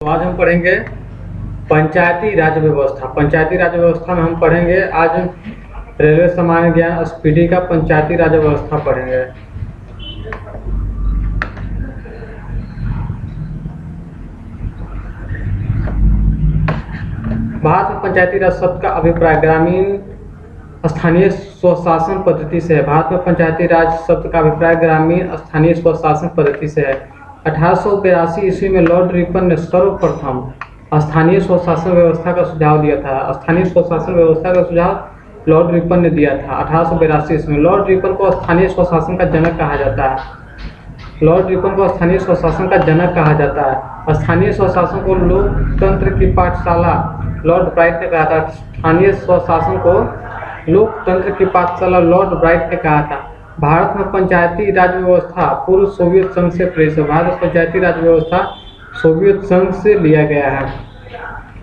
तो आज हम पढ़ेंगे पंचायती राज व्यवस्था। पंचायती राज व्यवस्था में हम पढ़ेंगे आज रेलवे सामान्य ज्ञान स्पीडी का पंचायती राज व्यवस्था पढ़ेंगे। भारत में पंचायती राज शब्द का अभिप्राय ग्रामीण स्थानीय स्वशासन पद्धति से है। भारत में पंचायती राज शब्द का अभिप्राय ग्रामीण स्थानीय स्वशासन पद्धति से है। 1882 ईस्वी में लॉर्ड रिपन ने सर्वप्रथम स्थानीय स्वशासन व्यवस्था का सुझाव दिया था। स्थानीय स्वशासन व्यवस्था का सुझाव लॉर्ड रिपन ने दिया था 1882 ईस्वी में। लॉर्ड रिपन को स्थानीय स्वशासन का जनक कहा जाता है। लॉर्ड रिपन को स्थानीय स्वशासन का जनक कहा जाता है। स्थानीय स्वशासन को लोकतंत्र की पाठशाला लॉर्ड ब्राइट ने कहा था। स्थानीय स्वशासन को लोकतंत्र की पाठशाला लॉर्ड ब्राइट ने कहा था। भारत में पंचायती राज व्यवस्था पूर्व सोवियत संघ से प्रेरित है। भारत में पंचायती राज व्यवस्था सोवियत संघ से लिया गया है।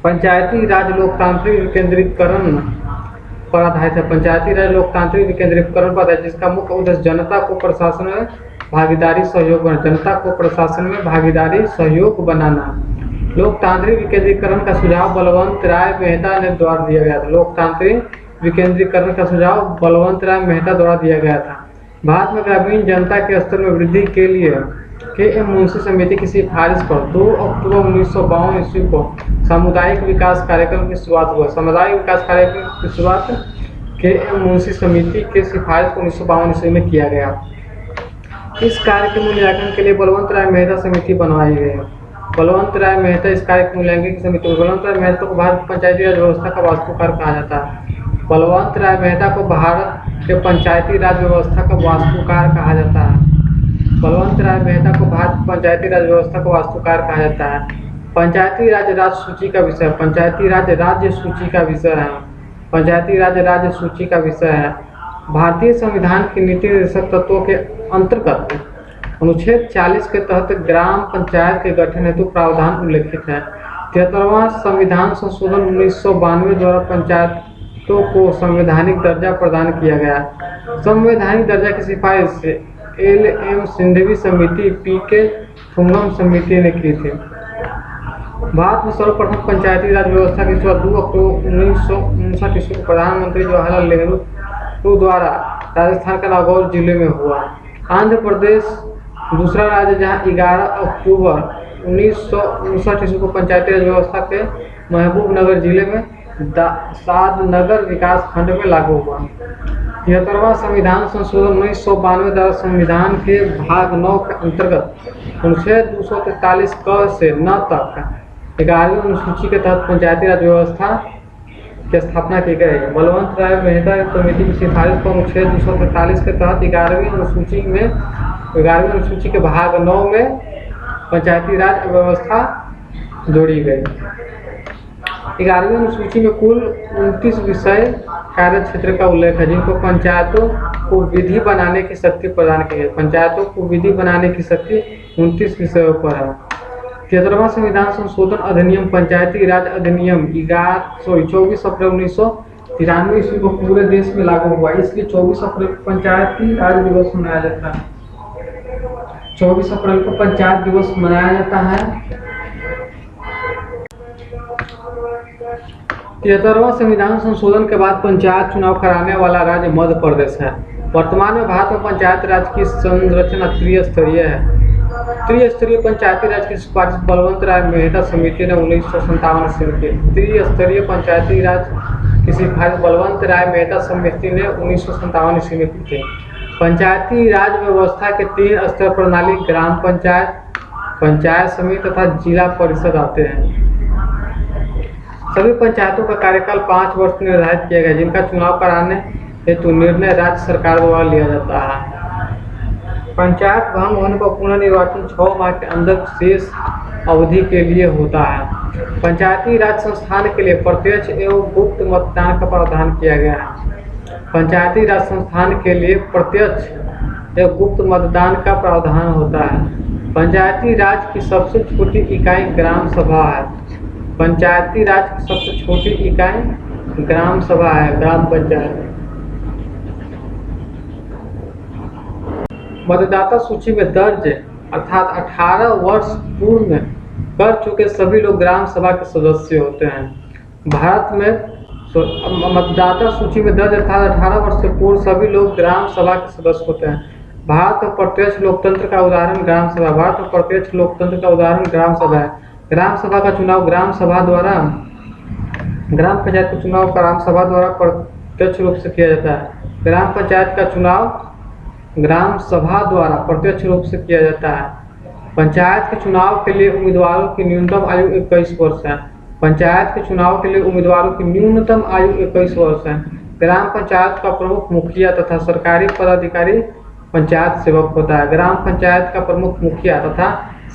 पंचायती राज लोकतांत्रिक विकेंद्रीकरण पर आधारित है। पंचायती राज लोकतांत्रिक विकेंद्रीकरण पर आधारित, जिसका मुख्य उद्देश्य जनता को प्रशासन में भागीदारी सहयोग बनाना। जनता को प्रशासन में भागीदारी सहयोग बनाना। लोकतांत्रिक विकेंद्रीकरण का सुझाव बलवंत राय मेहता ने द्वारा दिया गया था। लोकतांत्रिक विकेंद्रीकरण का सुझाव बलवंत राय मेहता द्वारा दिया गया था। भारत में ग्रामीण जनता के स्तर में वृद्धि के लिए के.एम. मुंशी समिति की सिफारिश पर 2 अक्टूबर 1952 ईस्वी को सामुदायिक विकास कार्यक्रम की शुरुआत हुआ। सामुदायिक विकास कार्यक्रम की शुरुआत के.एम. मुंशी समिति के सिफारिश को 1952 ईस्वी में किया गया। इस कार्य के मूल्यांकन के लिए बलवंत राय मेहता समिति बनवाई गई। बलवंत राय मेहता इस कार्य के मूल्यांकन की समिति। बलवंत राय मेहता को भारत पंचायती राज व्यवस्था का वास्तुकार कहा जाता है। बलवंत राय मेहता को भारत के पंचायती राज व्यवस्था का वास्तुकार कहा जाता है। बलवंत राय मेहता को भारत पंचायती राज व्यवस्था का वास्तुकार कहा जाता है। पंचायती राज राज्य सूची का विषय। पंचायती राज राज्य सूची का विषय है। पंचायती राज राज्य सूची का विषय है। भारतीय संविधान के नीति निर्देशक तत्वों के अंतर्गत अनुच्छेद 40 के तहत ग्राम पंचायत के गठन हेतु प्रावधान उल्लेखित है। 73वां संविधान संशोधन 1992 द्वारा पंचायतों को संवैधानिक दर्जा प्रदान किया गया। संवैधानिक दर्जा की सिफारिश एल.एम. सिंघवी समिति, पी.के. थुंगम समिति ने की थी। भारत में सर्वप्रथम पंचायती राज व्यवस्था की शुरुआत 2 अक्टूबर 1959 ईस्वी को प्रधानमंत्री जवाहरलाल नेहरू द्वारा राजस्थान के नागौर जिले में हुआ। आंध्र प्रदेश दूसरा राज्य जहां 11 अक्टूबर 1959 ईस्वी को पंचायती राज व्यवस्था के महबूबनगर जिले में सादनगर विकास खंड में लागू हुआ। 73वां संविधान संशोधन 1992 द्वारा संविधान के भाग 9 के अंतर्गत अनुच्छेद 243 क से 9 तक 11वीं अनुसूची के तहत पंचायती राज व्यवस्था की स्थापना की गई। बलवंत राय मेहता समिति की सिफारिश पर अनुच्छेद 243 के तहत 11वीं अनुसूची के भाग 9 में पंचायती राज व्यवस्था जोड़ी गई। 11वीं अनुसूची में कुल 29 विषय कार्य क्षेत्र का उल्लेख है, जिनको पंचायतों को विधि बनाने की शक्ति प्रदान की है। पंचायतों को विधि बनाने की शक्ति 29 विषयों पर है। 73वां संविधान संशोधन अधिनियम पंचायती राज अधिनियम 24 अप्रैल 1993 ईस्वी को पूरे देश में लागू हुआ। इसलिए 24 अप्रैल को पंचायती राज दिवस मनाया जाता है। 24 अप्रैल को पंचायत दिवस मनाया जाता है। 73वां संविधान संशोधन के बाद पंचायत चुनाव कराने वाला राज्य मध्य प्रदेश है। वर्तमान में भारत में पंचायत राज की संरचना त्रिस्तरीय है। त्रिस्तरीय पंचायती राज की सिफारिश बलवंत राय मेहता समिति ने 1957 ईस्वी में की। त्रिस्तरीय पंचायती राज की सिफारिश बलवंत राय मेहता समिति ने 1957 ईस्वी में की थी। पंचायती राज व्यवस्था के 3 स्तर प्रणाली ग्राम पंचायत, पंचायत समिति तथा जिला परिषद आते हैं। सभी पंचायतों का कार्यकाल 5 वर्ष निर्धारित किया गया, जिनका चुनाव कराने हेतु निर्णय राज्य सरकार द्वारा लिया जाता है। पंचायत भंग होने पर पुनर्निर्वाचन 6 माह के अंदर शेष अवधि के लिए होता है। पंचायती राज संस्थान के लिए प्रत्यक्ष एवं गुप्त मतदान का प्रावधान किया गया है। पंचायती राज संस्थान के लिए प्रत्यक्ष एवं गुप्त मतदान का प्रावधान होता है। पंचायती राज की सबसे छोटी इकाई ग्राम सभा है। पंचायती राज की सबसे छोटी इकाई ग्राम सभा है, ग्राम पंचायत। मतदाता सूची में दर्ज अर्थात 18 वर्ष पूर्ण कर चुके सभी लोग ग्राम सभा के सदस्य होते हैं। भारत में मतदाता सूची में दर्ज 18 वर्ष से पूर्व सभी लोग ग्राम सभा के सदस्य होते हैं। भारत में प्रत्यक्ष लोकतंत्र का उदाहरण ग्राम सभा। भारत में प्रत्यक्ष लोकतंत्र का उदाहरण ग्राम सभा है। ग्राम सभा का चुनाव ग्राम सभा द्वारा, ग्राम पंचायत का चुनाव ग्राम सभा द्वारा प्रत्यक्ष रूप से किया जाता है। ग्राम पंचायत का चुनाव ग्राम सभा द्वारा प्रत्यक्ष रूप से किया जाता है। पंचायत के चुनाव के लिए उम्मीदवारों की न्यूनतम आयु 21 वर्ष है। पंचायत के चुनाव के लिए उम्मीदवारों की न्यूनतम आयु 21 वर्ष है। ग्राम पंचायत का प्रमुख मुखिया तथा सरकारी पदाधिकारी पंचायत सेवक होता है। ग्राम पंचायत का प्रमुख मुखिया तथा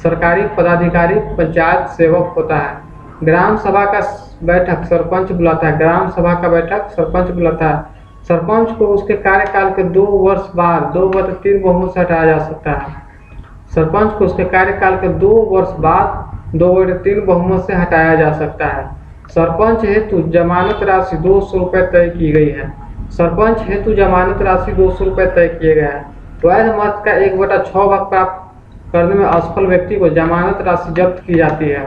सरकारी पदाधिकारी पंचायत सेवक होता है। ग्राम सभा का बैठक सरपंच बुलाता है। ग्राम सभा का बैठक सरपंच बुलाता है। सरपंच को उसके कार्यकाल के 2 वर्ष बाद 2/3 बहुमत से हटाया जा सकता है। सरपंच को उसके कार्यकाल के 2 वर्ष बाद 2/3 बहुमत से हटाया जा सकता है। सरपंच हेतु जमानत राशि 200 रुपये तय की गई है। सरपंच हेतु जमानत राशि 200 रुपये तय किए गए हैं। वैध मत का 1/6 भाग प्राप्त करने में असफल व्यक्ति को जमानत राशि जब्त की जाती है।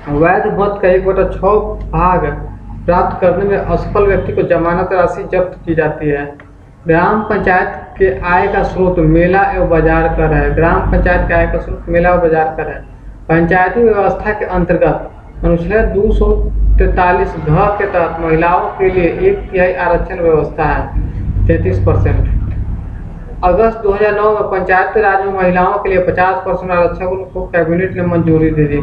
वैध मत का 1/6 भाग प्राप्त करने में असफल व्यक्ति को जमानत राशि जब्त की जाती है। ग्राम पंचायत के आय का स्रोत मेला एवं बाजार कर है। ग्राम पंचायत के आय का स्रोत मेला व बाजार कर है। पंचायती व्यवस्था के अंतर्गत अनुच्छेद 243 घ के तहत महिलाओं के लिए 1/3 आरक्षण व्यवस्था है, 33%। अगस्त 2009 में पंचायती राज में महिलाओं के लिए 50% आरक्षण को कैबिनेट ने मंजूरी दे दी।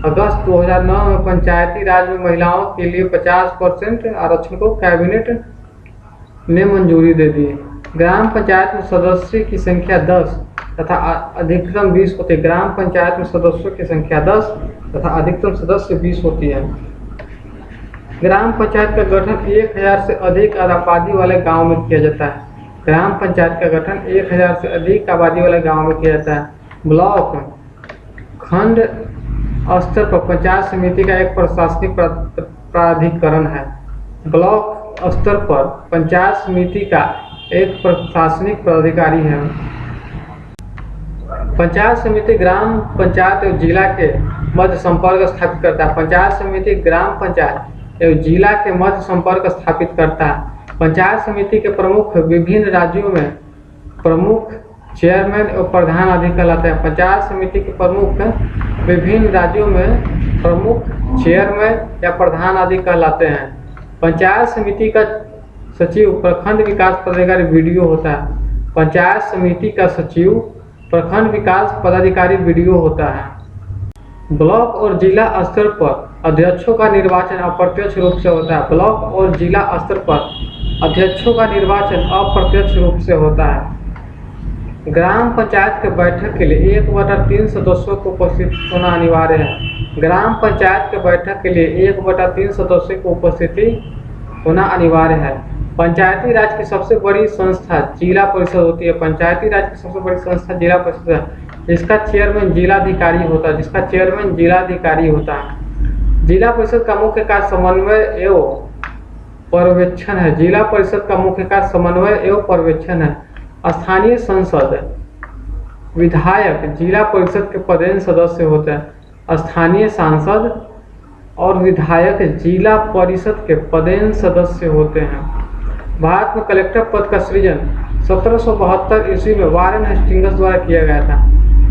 अगस्त 2009 में पंचायती राज में महिलाओं के लिए 50% आरक्षण को कैबिनेट ने मंजूरी दे दी। ग्राम पंचायत में सदस्य की संख्या 10 तथा अधिकतम 20 होती है। ग्राम पंचायत में सदस्यों की संख्या 10 तथा अधिकतम सदस्य 20 होती है। ग्राम पंचायत का गठन 1000 से अधिक आबादी वाले गाँव में किया जाता है। ग्राम पंचायत का गठन 1000 से अधिक आबादी वाले गाँव में किया जाता है। ब्लॉक खंड स्तर पर पंचायत समिति का एक प्रशासनिक प्राधिकरण है। ब्लॉक स्तर पर पंचायत समिति का एक प्रशासनिक पदाधिकारी है। पंचायत समिति ग्राम पंचायत एवं जिला के मध्य संपर्क स्थापित करता है। पंचायत समिति ग्राम पंचायत एवं जिला के मध्य संपर्क स्थापित करता है। पंचायत समिति के प्रमुख विभिन्न राज्यों में प्रमुख, चेयरमैन एवं प्रधान आदि कहलाते हैं। पंचायत समिति के प्रमुख विभिन्न राज्यों में प्रमुख, चेयरमैन या प्रधान आदि कहलाते हैं। पंचायत समिति का सचिव प्रखंड विकास पदाधिकारी वीडियो होता है। पंचायत समिति का सचिव प्रखंड विकास पदाधिकारी वीडियो होता है। ब्लॉक और जिला स्तर पर अध्यक्षों का निर्वाचन अप्रत्यक्ष रूप से होता है। ब्लॉक और जिला स्तर पर अध्यक्षों का निर्वाचन अप्रत्यक्ष रूप से होता है। ग्राम पंचायत के बैठक के लिए 1/3 सदस्यों को उपस्थित होना अनिवार्य है। ग्राम पंचायत के बैठक के लिए 1/3 सदस्यों को उपस्थिति होना अनिवार्य है। पंचायती राज की सबसे बड़ी संस्था जिला परिषद होती है। पंचायती राज की सबसे बड़ी संस्था जिला परिषद है, जिसका चेयरमैन जिलाधिकारी होता है। जिला परिषद का मुख्य कार्य समन्वय एवं पर्यवेक्षण है। जिला परिषद का मुख्य कार्य समन्वय एवं पर्यवेक्षण है। स्थानीय संसद विधायक जिला परिषद के पदेन सदस्य होते हैं। स्थानीय सांसद और विधायक जिला परिषद के पदेन सदस्य होते हैं। भारत में कलेक्टर पद का सृजन 1772 ईस्वी में वारेन हेस्टिंग्स द्वारा किया गया था।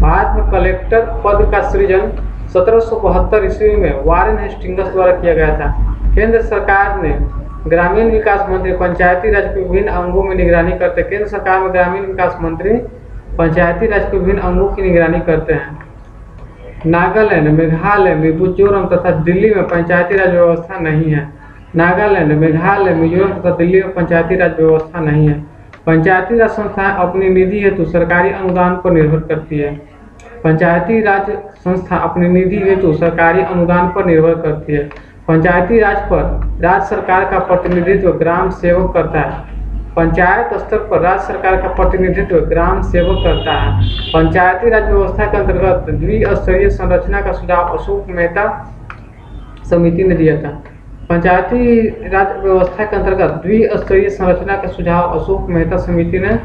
भारत में कलेक्टर पद का सृजन 1772 ईस्वी में वारेन हेस्टिंग्स द्वारा किया गया था। केंद्र सरकार ने ग्रामीण विकास मंत्री पंचायती राज के विभिन्न अंगों में निगरानी करते हैं। केंद्र सरकार में ग्रामीण विकास मंत्री पंचायती राज के विभिन्न अंगों की निगरानी करते हैं। नागालैंड, मेघालय, मिजोरम तथा दिल्ली में पंचायती राज व्यवस्था नहीं है। नागालैंड, मेघालय, मिजोरम तथा दिल्ली में पंचायती राज व्यवस्था नहीं है। पंचायती राज संस्थाएं अपनी निधि हेतु सरकारी अनुदान पर निर्भर करती है। पंचायती राज संस्था अपनी निधि हेतु सरकारी अनुदान पर निर्भर करती है। पंचायती राज पर राज्य सरकार का प्रतिनिधित्व ग्राम सेवक करता है। पंचायत स्तर पर राज्य सरकार का प्रतिनिधित्व ग्राम सेवक करता है। पंचायती राज व्यवस्था के अंतर्गत द्विस्तरीय संरचना का सुझाव अशोक मेहता समिति ने दिया था। पंचायती राज व्यवस्था के अंतर्गत द्विस्तरीय संरचना का सुझाव अशोक मेहता समिति ने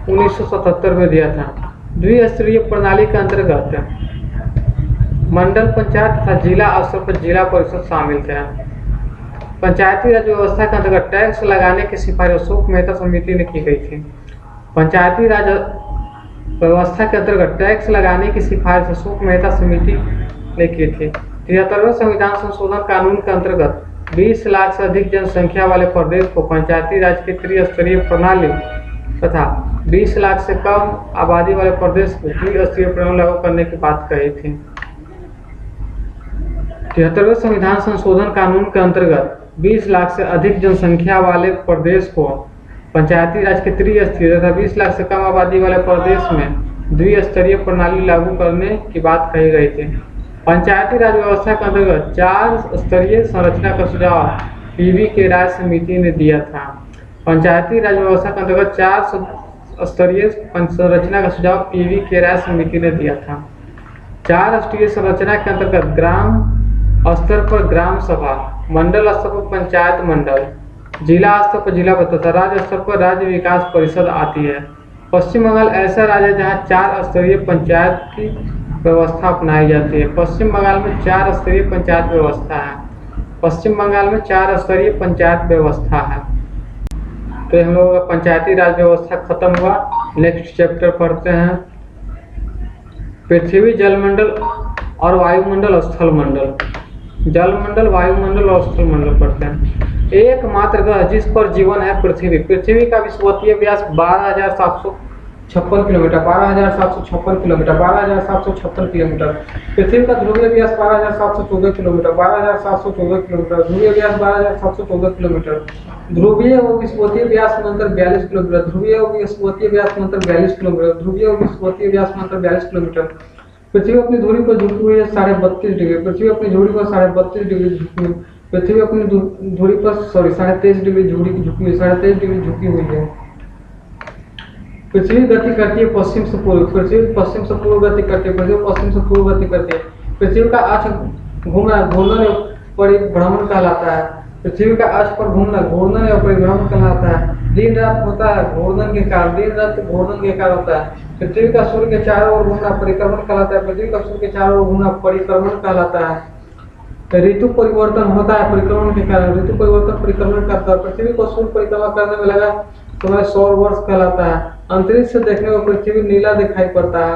1977 में दिया था। द्विस्तरीय प्रणाली के अंतर्गत मंडल पंचायत तथा जिला स्तर पर जिला परिषद शामिल थे। पंचायती राज व्यवस्था के अंतर्गत टैक्स लगाने की सिफारिश अशोक मेहता समिति ने की गई थी। पंचायती राज व्यवस्था के अंतर्गत टैक्स लगाने की सिफारिश अशोक मेहता समिति ने की थी। 73वें संविधान संशोधन कानून के अंतर्गत 20 लाख से अधिक जनसंख्या वाले प्रदेश को पंचायती राज की त्रिस्तरीय प्रणाली तथा 20 लाख से कम आबादी वाले प्रदेश को त्रिस्तरीय प्रणाली लागू करने की बात कही थी। 73वें संविधान संशोधन कानून के अंतर्गत 20 लाख से अधिक जनसंख्या वाले प्रदेश को पंचायती राज के त्रिस्तरीय तथा 20 लाख से कम आबादी वाले प्रदेश में द्विस्तरीय प्रणाली लागू करने की बात कही गई थी। पंचायती राज व्यवस्था के अंतर्गत 4 स्तरीय संरचना का सुझाव पीवी के राय समिति ने दिया था। पंचायती राज व्यवस्था के अंतर्गत 4 स्तरीय संरचना का सुझाव पीवी के राय समिति ने दिया था। 4 स्तरीय संरचना के अंतर्गत ग्राम स्तर पर ग्राम सभा, मंडल स्तर पर पंचायत मंडल, जिला स्तर पर जिला परिषद तथा राज्य स्तर पर राज्य विकास परिषद आती है। पश्चिम बंगाल ऐसा राज्य है जहाँ 4 स्तरीय पंचायत की व्यवस्था अपनाई जाती है। पश्चिम बंगाल में 4 स्तरीय पंचायत व्यवस्था है। पश्चिम बंगाल में 4 स्तरीय पंचायत व्यवस्था है। तो हम लोगों का पंचायती राज व्यवस्था खत्म हुआ। नेक्स्ट चैप्टर पढ़ते हैं पृथ्वी, जलमंडल और वायुमंडल, स्थलमंडल। जलमंडल, वायुमंडल और स्थलमंडल पढ़ते हैं। एकमात्र ग्रह जिस पर जीवन है पृथ्वी। पृथ्वी का विषुवतीय व्यास 12,756 किलोमीटर, 12,756 किलोमीटर, 12,756 किलोमीटर। पृथ्वी का ध्रुवीय व्यास 12,714 किलोमीटर, 12,714 किलोमीटर। ध्रुवीय व्यास 12,714 किलोमीटर। ध्रुवीय और विषुवतीय व्यास में अंतर 42 किलोमीटर। ध्रुवीय और विषुवतीय व्यास में अंतर 42 किलोमीटर। ध्रुवीय और विषुवतीय व्यास में अंतर 42 किलोमीटर। पृथ्वी अपनी धुरी पर झुकी हुई है 32.5 डिग्री। पृथ्वी अपनी धुरी पर 32.5 डिग्री झुकी हुई। पृथ्वी अपनी धुरी पर 23.5 डिग्री झुकी हुई, 23.5 डिग्री झुकी हुई है। पृथ्वी गति करती है पश्चिम से पूर्व। पृथ्वी पश्चिम से पूर्व गति करती है। पृथ्वी पश्चिम से पूर्व गति करती है। पृथ्वी का अक्ष घूमना घूर्णन परिभ्रमण कहलाता है। पृथ्वी का अक्ष पर घूमना घूर्णन या परिभ्रमण कहलाता है। दिन रात होता है घूर्णन के कारण, दिन रात घूर्णन के कारण होता है। पृथ्वी का सूर्य के चारों ओर घूमना परिक्रमण कहलाता है। पृथ्वी का सूर्य के चारों ओर घूमना परिक्रमण कहलाता है। ऋतु परिवर्तन होता है परिक्रमण के कारण। ऋतु परिवर्तन परिक्रमण करता है। पृथ्वी को सूर्य परिक्रमा करने में लगा समय 100 वर्ष कहलाता है। अंतरिक्ष से देखने में पृथ्वी नीला दिखाई पड़ता है।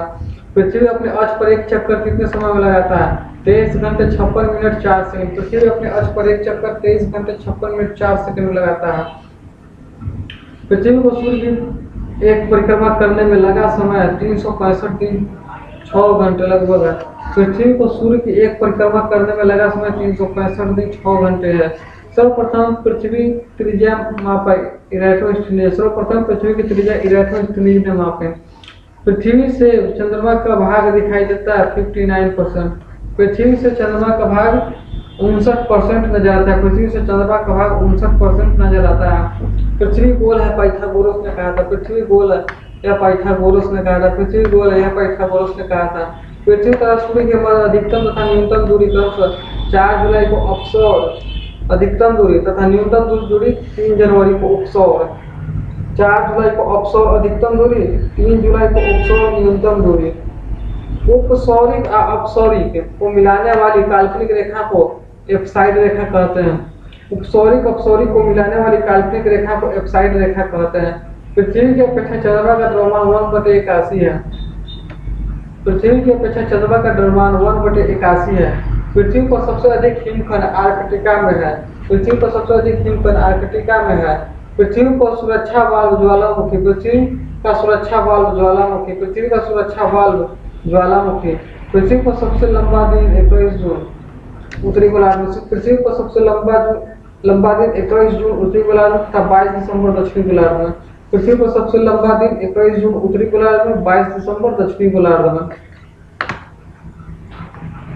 पृथ्वी अपने अक्ष पर एक चक्कर कितने समय में लगाता है? 23 घंटे 56 मिनट 4 सेकंड। पृथ्वी अपने अक्ष पर एक चक्कर 23 घंटे 56 मिनट 4 सेकंड में लगाता है। पृथ्वी को सूर्य की एक परिक्रमा करने में लगा समय 365 दिन 6 घंटे लगभग है। पृथ्वी को सूर्य की एक परिक्रमा करने में लगा समय 365 दिन 6 घंटे है। सर्वप्रथम पृथ्वी त्रिज्या मापा इरेटोस्थिनीज। सर्वप्रथम पृथ्वी की त्रिज्या इरेटोस्थिनीज ने मापे। पृथ्वी से चंद्रमा का भाग दिखाई देता है 59%। पृथ्वी से चंद्रमा का भाग 59% नजर आता है। पृथ्वी से चंद्रमा का भाग 59% नजर आता है। पृथ्वी गोल है, पाइथागोरस ने कहा था। पृथ्वी गोल है, यह पाइथागोरस ने कहा था। पृथ्वी गोल है, यह पाइथागोरस ने कहा था। पृथ्वी तथा सूर्य के मध्य अधिकतम तथा न्यूनतम दूरी क्रमशः 4 जुलाई को अपसौर अधिकतम दूरी तथा न्यूनतम दूरी 3 जनवरी को उपसौर। 4 जुलाई को अपसौर अधिकतम दूरी, 3 जुलाई को उपसौर न्यूनतम दूरी। उपसौरिक और अपसौरिक को मिलाने वाली काल्पनिक रेखा को एप्साइड रेखा कहते हैं। उपसौरिक अपसौरिक को मिलाने वाली काल्पनिक रेखा को एप्साइड रेखा कहते हैं। पृथ्वी की अपेक्षा चंद्रमा का द्रव्यमान 1/81 है। पृथ्वी की अपेक्षा चंद्रमा का द्रव्यमान 1/81 है। पृथ्वी पर सबसे अधिक हिमखंड आर्कटिका में है। पृथ्वी पर सबसे अधिक हिमखंड आर्कटिका में है। पृथ्वी पर सुरक्षा वाल्व ज्वालामुखी। पृथ्वी का सुरक्षा वाल्व ज्वालामुखी। पृथ्वी का सुरक्षा वाल्व ज्वालामुखी। पृथ्वी पर सबसे लंबा दिन 21 जून उत्तरी गोलार्ध में। पृथ्वी पर सबसे लंबा दिन 21 जून उत्तरी गोलार्ध में तथा 22 दिसंबर दक्षिणी गोलार्ध में। पृथ्वी पर सबसे लंबा दिन 21 जून उत्तरी गोलार्ध में, 22 दिसंबर दक्षिणी गोलार्ध में।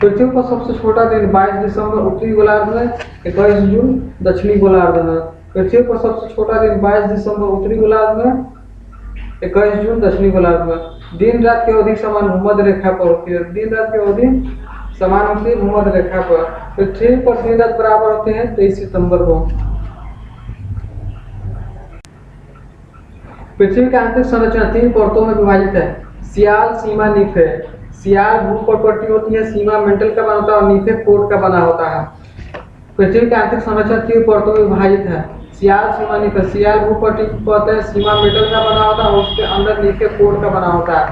पृथ्वी पर सबसे छोटा दिन 22 दिसंबर उत्तरी गोलार्ध में, 21 जून दक्षिणी गोलार्ध में। पृथ्वी पर सबसे छोटा दिन 22 दिसंबर उत्तरी गोलार्ध में, 21 जून दक्षिणी गोलार्ध में। दिन रात की अवधि समान भूमध्य रेखा पर होती है। दिन रात की अवधि समान होती है भूमध्य रेखा पर। पृथ्वी पर दिन रात बराबर होते हैं 23 सितंबर को। पृथ्वी का आंतरिक संरचना 3 परतों में विभाजित है। सियाल सीमा निफ है। सियार भूपर पट्टी होती है, सीमा मेंटल का बना होता है और नीचे कोट का बना होता है। पृथ्वी का आंतरिक संरचना 3 परतों में विभाजित है। सियार सीमा निकल सियार भूपट्टी कहते हैं, सीमा मेटल का बना होता है और उसके अंदर नीचे कोट का बना होता है।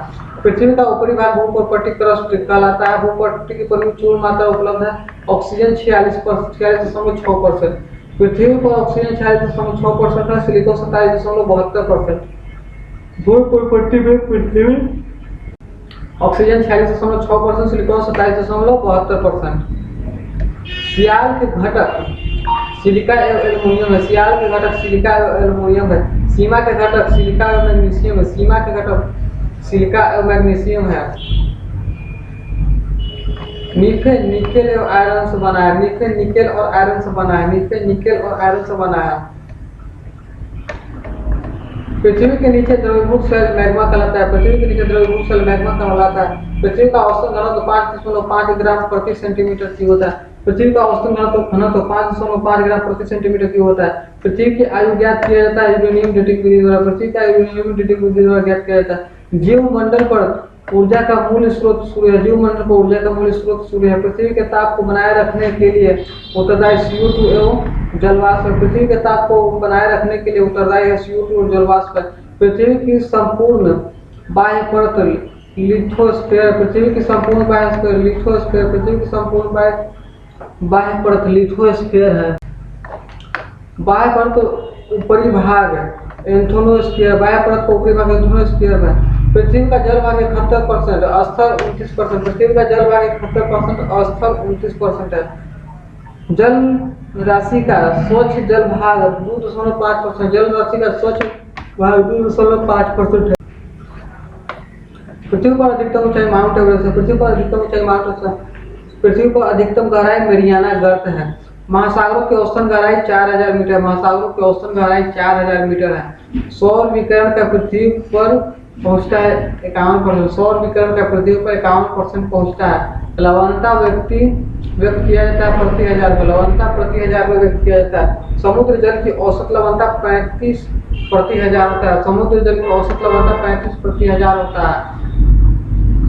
पृथ्वी का ऊपरी भाग भूपट्टी क्रस्ट कहलाता है। भूपट्टी की परिमित चूर्ण मात्रा उपलब्ध है। ऑक्सीजन 46.6%। पृथ्वी पर ऑक्सीजन 46.6% है। सिलिकॉन 27.72%। भूपट्टी में पृथ्वी ऑक्सीजन 46.6%, सिलिकॉन 27.72%। सियार के घटक सिलिका एवं एल्युमिनियम है। सियार के घटक सिलिका एवं एल्युमिनियम है। सीमा के घटक सिलिका एवं मैग्नीशियम है। सीमा के घटक सिलिका एवं मैग्नीशियम है। नीफे निकेल और आयरन से बना है। नीफे निकेल और आयरन से बना है। नीफे निकेल और आयरन से बना है। पृथ्वी के नीचे द्रवीभूत सेल मैग्मा कहलाता है। पृथ्वी के नीचे द्रवीभूत सेल मैग्मा कहलाता है। पृथ्वी का औसत घनत्व 5.5 ग्राम प्रति सेंटीमीटर क्यूब होता है। पृथ्वी का औसत घनत्व 5.5 ग्राम प्रति सेंटीमीटर क्यूब होता है। पृथ्वी की आयु ज्ञात किया जाता है यूरेनियम डेटिंग विधि द्वारा। पृथ्वी का यूरेनियम डेटिंग विधि द्वारा ज्ञात किया जाता है। जीवमंडल पर ऊर्जा का मूल स्रोत सूर्य है। जीवमंडल पर ऊर्जा का मूल स्रोत सूर्य है। पृथ्वी के ताप को बनाए रखने के लिए उत्तरदायी CO2 एवं जलवाष्प है। पृथ्वी के ताप को बनाए रखने के लिए उत्तरदायी है CO2 और जलवाष्प है। पृथ्वी की संपूर्ण बाह्य परत लिथोस्फीयर। पृथ्वी की संपूर्ण बाह्य लिथोस्फीयर। पृथ्वी की संपूर्ण बाह्य परत लिथोस्फीयर है। बाह्य परत ऊपरी भाग एंथोनोस्फीयर। बाह्य परत का ऊपरी भाग एंथोनोस्फीयर है। पृथ्वी का जलभाग 71%, स्थल 29%। पृथ्वी का जलभाग 71%, स्थल 29% है। जल राशि का स्वच्छ जल भाग 2.5%। जल राशि का स्वच्छ भाग 2.5% है। पृथ्वी पर अधिकतम ऊंचाई माउंट एवरेस्ट है। पृथ्वी पर अधिकतम ऊंचाई माउंट एवरेस्ट है। पृथ्वी पर अधिकतम गहराई मेरियाना गर्त है। महासागरों की औसतन गहराई 4000 मीटर। महासागरों की औसतन गहराई 4000 मीटर है। सौर विकिरण का पृथ्वी पर पहुंचता है 51%। सौर विकिरण का पृथ्वी पर 51% पहुंचता है। लवणता व्यक्त किया जाता है प्रति हजार में। लवणता प्रति हजार में व्यक्त किया जाता है। समुद्र जल की औसत लवणता 35 प्रति हजार होता है। समुद्र जल की औसत लवणता 35 प्रति हजार होता है।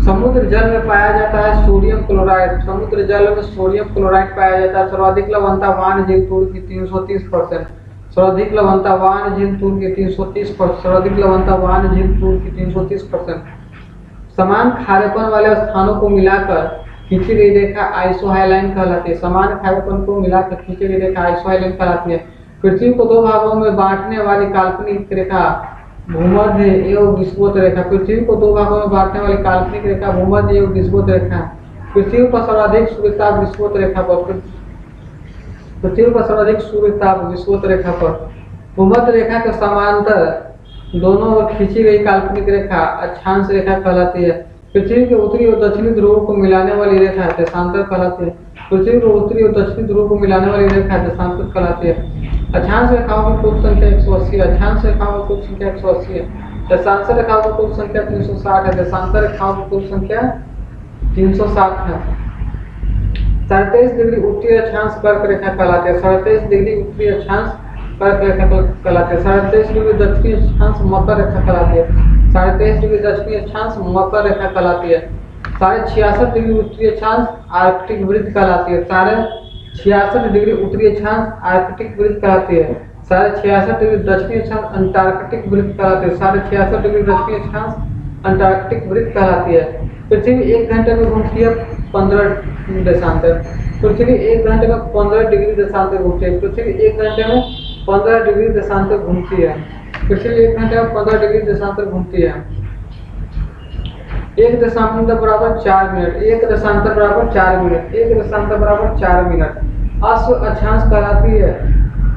समुद्र जल में पाया जाता है सोडियम क्लोराइड। समुद्र जल में सोडियम क्लोराइड पाया जाता है। सर्वाधिक लवणता वानझील तुर्क की 330%। सर्वाधिक लवणता वानझील तुर्क की 330%। सर्वाधिक लवणता वानझील तुर्क की 330%। समान खारेपन वाले स्थानों को मिलाकर खींची गई रेखा आइसोहाइलाइन कहलाती है। समान खारेपन को मिलाकर खींची गई रेखा आइसोहाइलाइन कहलाती है। पृथ्वी को 2 भागों में बांटने वाली काल्पनिक रेखा भूमध्य एवं विषुवत रेखा। पृथ्वी को 2 भागों में बांटने वाली काल्पनिक रेखा भूमध्य एवं विषुवत रेखा। पृथ्वी पर सर्वाधिक सूर्यताप विषुवत रेखा पर। पृथ्वी पर सर्वाधिक सूर्यताप विषुवत रेखा पर। भूमध्य रेखा के समांतर दोनों ओर खींची गई काल्पनिक रेखा अक्षांश रेखा कहलाती है। पृथ्वी के उत्तरी और दक्षिणी ध्रुवों को मिलाने वाली रेखा देशांतर कहलाती है। पृथ्वी के उत्तरी और दक्षिणी ध्रुवों को मिलाने वाली रेखा देशांतर कहलाती है। अक्षांश रेखाओं की कुल संख्या 180 है। अक्षांश रेखाओं की कुल संख्या 180 है। देशांतर रेखाओं की कुल संख्या 360 है। देशांतर रेखाओं की कुल संख्या 360 है। 37 डिग्री उत्तरी अक्षांश कर्क रेखा कहलाती है। 37 डिग्री उत्तरी अक्षांश कर्क रेखा कहलाती है। 37 डिग्री दक्षिणी अक्षांश मकर रेखा कहलाती है। 23.5 डिग्री दक्षिणी अक्षांश मकर रेखा कहलाती है। 66 डिग्री उत्तरी अक्षांश आर्कटिक वृत्त कहलाती है। 66 डिग्री उत्तरी अक्षांश आर्कटिक वृत्त कहलाती है। 66 डिग्री दक्षिणी अक्षांश अंटार्कटिक वृत्त कहलाती है। 66 डिग्री दक्षिणी अक्षांश अंटार्कटिक वृत्त कहलाती है। पृथ्वी 1 घंटे में घूमती है 15 देशांतर। पृथ्वी 1 घंटे में 15 डिग्री देशांतर घूमती है। पृथ्वी 1 घंटे में 15 डिग्री देशांतर घूमती है। पृथ्वी 1 घंटे में 15 डिग्री देशांतर घूमती है। 1 देशांतर बराबर 4 मिनट। 1 देशांतर बराबर 4 मिनट। 1 देशांतर बराबर 4 मिनट। अश्व अक्षांश कहलाती है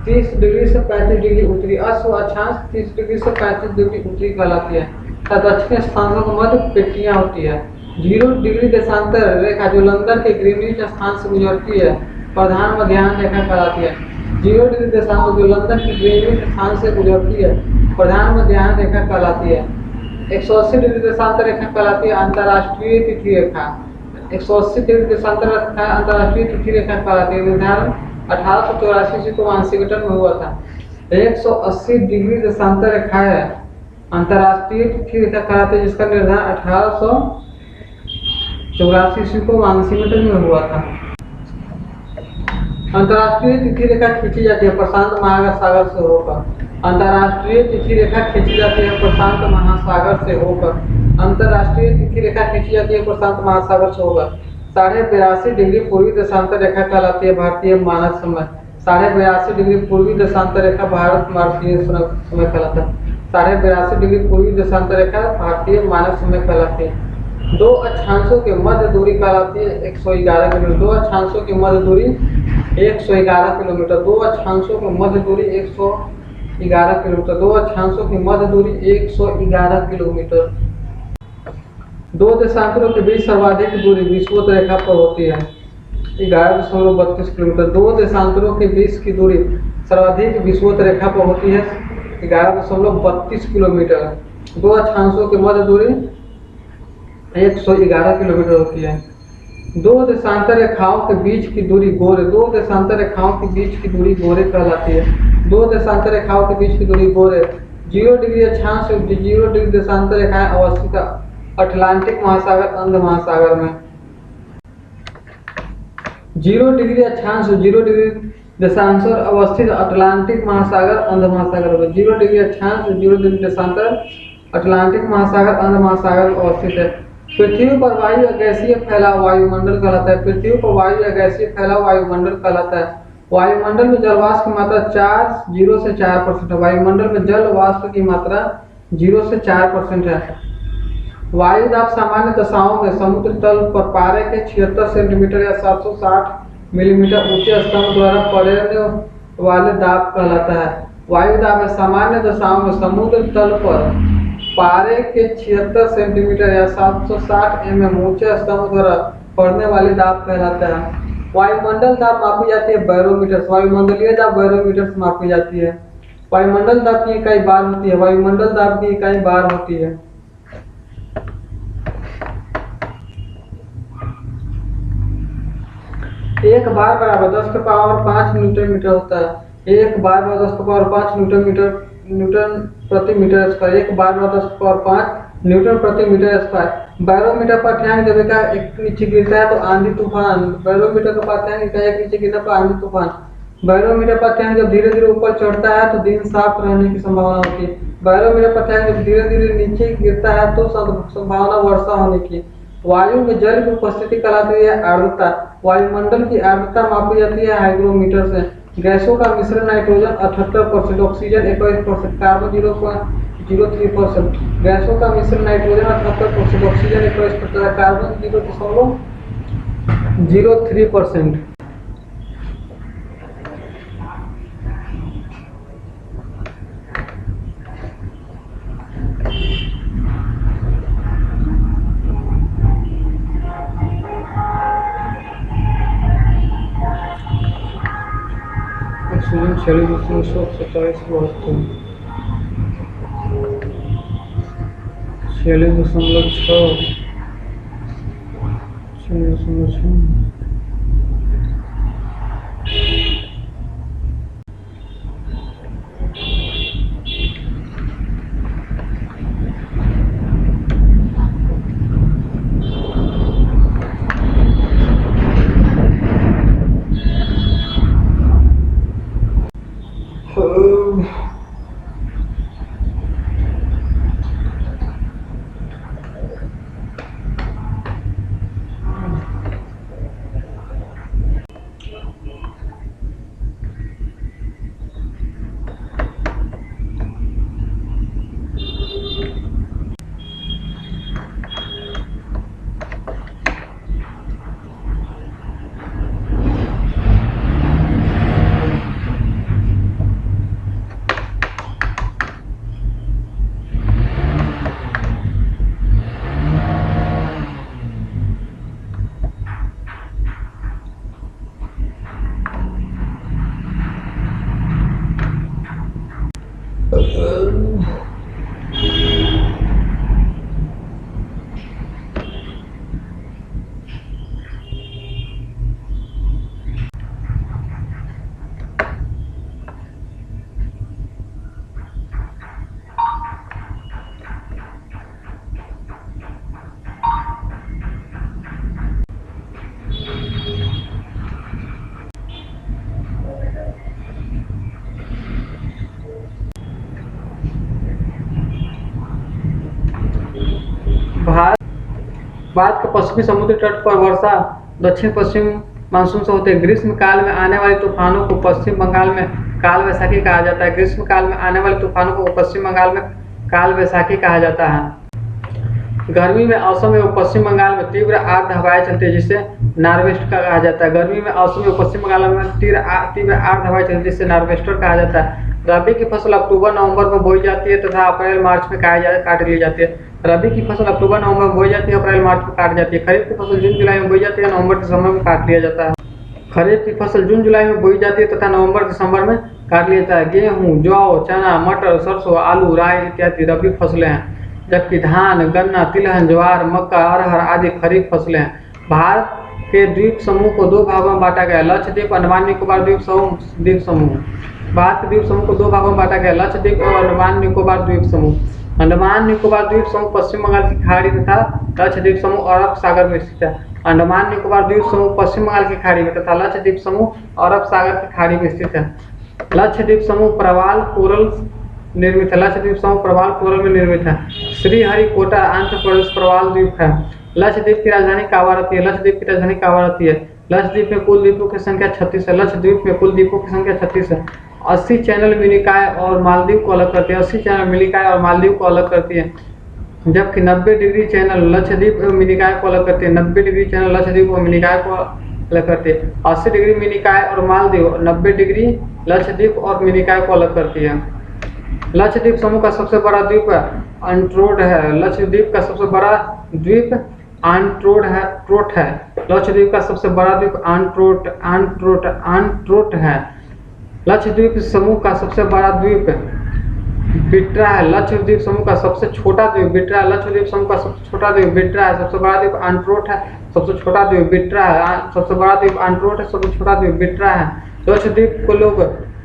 30 डिग्री से 35 डिग्री उत्तरी। अश्व अक्षांश 30 डिग्री से 35 डिग्री उत्तरी कहलाती है। दक्षिणी स्थानों के मध्य पेटियां होती है। 0 डिग्री देशांतर रेखा जो लंदन के ग्रीनविच स्थान से गुजरती है प्रधान मध्याह्न रेखा कहलाती है। 0 डिग्री देशांतर जो लंदन के ग्रीनविच स्थान से गुजरती है प्रधान मध्याह्न रेखा कहलाती है। 180 डिग्री देशांतर रेखा कहलाती है अंतर्राष्ट्रीय तिथि रेखा। 180 डिग्री देशांतर रेखा अंतर्राष्ट्रीय तिथि रेखा कहलाती है। निर्धारण 1884 ईस्वी को वाशिंगटन में हुआ था। 180 डिग्री देशांतर रेखा है अंतर्राष्ट्रीय तिथि रेखा कहलाती है जिसका निर्धारण 84 ईस्वी को मानसीमेंटल में हुआ था। अंतर्राष्ट्रीय तिथि रेखा खींची जाती है प्रशांत महासागर से होकर। अंतर्राष्ट्रीय तिथि रेखा खींची जाती है प्रशांत महासागर से होकर। अंतर्राष्ट्रीय तिथि रेखा खींची जाती है प्रशांत महासागर से होकर। 82.5 डिग्री पूर्वी देशांतर रेखा कहलाती है भारतीय मानक समय। 82.5 डिग्री पूर्वी देशांतर रेखा भारतीय समय कहलाता है। 82.5 डिग्री पूर्वी देशांतर रेखा भारतीय मानक समय कहलाती है। दो अक्षांशों के मध्य दूरी कहलाती है 111 किलोमीटर। दो अक्षांशों की मध्य दूरी 111 किलोमीटर। दो अक्षांशों की मध्य दूरी 111 किलोमीटर। दो अक्षांशों की मध्य दूरी 111 किलोमीटर। दो देशांतरों के बीच सर्वाधिक दूरी विषुवत रेखा पर होती है 11.32 किलोमीटर। दो देशांतरों के बीच की दूरी सर्वाधिक विषुवत रेखा पर होती है 11.32 किलोमीटर। दो अक्षांशों की मध्य दूरी 111 किलोमीटर होती है। दो देशांतर रेखाओं के बीच की दूरी गोरे। दो देशांतर रेखाओं के बीच की दूरी गोरे कहलाती है। दो देशांतर रेखाओं के बीच की दूरी गोरे। 0 डिग्री अक्षांश 0 डिग्री देशांतर रेखाएं अवस्थित अटलांटिक महासागर अंध महासागर में। 0 डिग्री अक्षांश 0 डिग्री देशांतर अवस्थित अटलांटिक महासागर अंध महासागर में। 0 डिग्री अक्षांश 0 डिग्री देशांतर अटलांटिक महासागर अंध महासागर में अवस्थित है। पृथ्वी पर वायु गैसीय फैलाव वायुमंडल कहलाता है। पृथ्वी पर वायु गैसीय फैलाव वायुमंडल कहलाता है। वायुमंडल में जल वाष्प की मात्रा 0 से 4% है। वायुमंडल में जल वाष्प की मात्रा 0 से 4% है। वायु दाब सामान्य दशाओं में समुद्र तल पर पारे के 76 सेंटीमीटर या 760 मिलीमीटर ऊंचे स्तंभ द्वारा पड़ने वाले दाब कहलाता है। वायु दाब में सामान्य दशाओं में समुद्र तल पर पारे के 76 सेंटीमीटर या 760 ऊंचे स्तंभ द्वारा पड़ने वाले दाब कहलाता है। वायुमंडल दाब मापी जाती है बैरोमीटर से। वायुमंडलीय दाब बैरोमीटर से मापी जाती है। वायुमंडल दाब की इकाई बार होती है। वायुमंडल दाब की इकाई बार होती है। एक बार बराबर 10⁵ न्यूटन मीटर होता है। एक बार बराबर 10⁵ न्यूटन प्रति मीटर स्क्वायर। एक बार बराबर 10⁵ न्यूटन प्रति मीटर स्क्वायर। बैरोमीटर पर पाठ्यांक जब एक नीचे गिरता है तो आंधी तूफान। बैरोमीटर का पाठ्यांक एक नीचे गिरने पर आंधी तूफान। बैरोमीटर पाठ्यांक जब धीरे धीरे ऊपर चढ़ता है तो दिन साफ रहने की संभावना होती है। बैरोमीटर पाठ्यांक जब धीरे धीरे नीचे गिरता है तो संभावना वर्षा होने की। वायु में जल की उपस्थिति कहलाती है आर्द्रता। वायुमंडल की आर्द्रता मापी जाती है हाइग्रोमीटर से। गैसों का मिश्रण नाइट्रोजन 78%, ऑक्सीजन 21%, कार्बन 0.03%। गैसों का मिश्रण nitrogen 78%, oxygen 21%, carbon 0.03%। Oxygen 46.27 76.6 Bharat के पश्चिमी समुद्री तट पर वर्षा दक्षिण पश्चिम मानसून से होते हैं। ग्रीष्म काल में आने वाले तूफानों को पश्चिम बंगाल में काल वैसाखी कहा जाता है। ग्रीष्म काल में आने वाले तूफानों को पश्चिम बंगाल में काल वैसाखी कहा जाता है। गर्मी में असम एवं पश्चिम बंगाल में तीव्र आर्द्र हवाएं चलती है जिसे नॉर्वेस्ट कहा जाता है। गर्मी में असम एवं पश्चिम बंगाल में तीव्र आर्द्र हवाएं चलती है जिसे नॉर्वेस्टर कहा जाता है। रबी की फसल अक्टूबर नवंबर में बोई जाती है तथा अप्रैल मार्च में काट ली जाती है। रबी की फसल अक्टूबर नवंबर में बोई जाती है, अप्रैल मार्च में काट जाती है। खरीफ की फसल जून जुलाई में बोई जाती है, नवंबर दिसंबर में काट लिया जाता है। खरीफ की फसल जून जुलाई में बोई जाती है तथा नवंबर दिसंबर में काट लिया जाता है। गेहूँ, जौ, चना, मटर, सरसों, आलू, राई इत्यादि रबी फसलें हैं, जबकि धान, गन्ना, तिलहन, ज्वार, मक्का, अरहर आदि खरीफ फसलें हैं। भारत के द्वीप समूह को दो भागों में बांटा गया है, लक्षद्वीप, अंडमान निकोबार द्वीप समूह। भारत के द्वीप समूह को दो भागों में बांटा गया, लक्षद्वीप और अंडमान निकोबार द्वीप समूह। अंडमान निकोबार द्वीप समूह पश्चिम बंगाल की खाड़ी तथा लक्षद्वीप समूह अरब सागर में स्थित है। अंडमान निकोबार द्वीप समूह पश्चिम बंगाल की खाड़ी में तथा लक्षद्वीप समूह अरब सागर की खाड़ी में स्थित है। लक्षद्वीप समूह प्रवाल कोरल निर्मित है। लक्षद्वीप समूह प्रवाल कोरल में निर्मित है। श्रीहरिकोटा आंध्र प्रदेश प्रवाल द्वीप है। लक्षद्वीप की राजधानी कावारती है। लक्षद्वीप की राजधानी कावारती है। लक्षद्वीप में कुल द्वीपों की संख्या 36 है। लक्षद्वीप में कुल द्वीपों की संख्या 36 है। 80 चैनल मिनिकाय और मालदीव को अलग करती है। 80 चैनल मिनिकाय और मालदीव को अलग करती है, जबकि 90 डिग्री चैनल लक्षद्वीप एवं मिनिकाय को अलग करती है। 90 डिग्री चैनल लक्षद्वीप और मिनिकाय को अलग करती है। 80 डिग्री मिनिकाय और मालदीव, 90 डिग्री लक्षद्वीप और मिनिकाय को अलग करती है। लक्षद्वीप समूह का सबसे बड़ा द्वीप अंट्रोड है। लक्षद्वीप का सबसे बड़ा द्वीप आंट्रोट है। लक्षद्वीप का सबसे बड़ा द्वीप आंट्रोट है। लक्षद्वीप समूह का सबसे बड़ा द्वीप बिट्रा है। लक्षद्वीप समूह का सबसे छोटा द्वीप बिट्रा है। लक्षद्वीप समूह का सबसे छोटा द्वीप बिट्रा है। सबसे बड़ा द्वीप आंट्रोट है। सबसे छोटा द्वीप बिट्रा है। सबसे बड़ा द्वीप आंट्रोट है। सबसे छोटा द्वीप बिट्रा है। लक्षद्वीप को लोग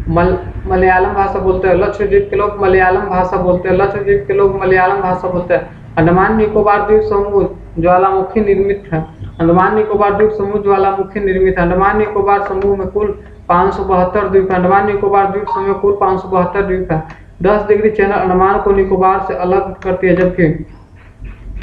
मलयालम भाषा बोलते हैं। लक्षद्वीप के लोग मलयालम भाषा बोलते हैं। लक्षद्वीप के लोग मलयालम भाषा बोलते हैं। अंडमान निकोबार द्वीप समूह ज्वालामुखी निर्मित है। अंडमान निकोबार द्वीप समूह ज्वालामुखी निर्मित है। अंडमान निकोबार समूह में कुल 572 द्वीप है। अंडमान निकोबार द्वीप समूह में कुल 572 द्वीप है। 10 डिग्री चैनल अंडमान को निकोबार से अलग करती है, जबकि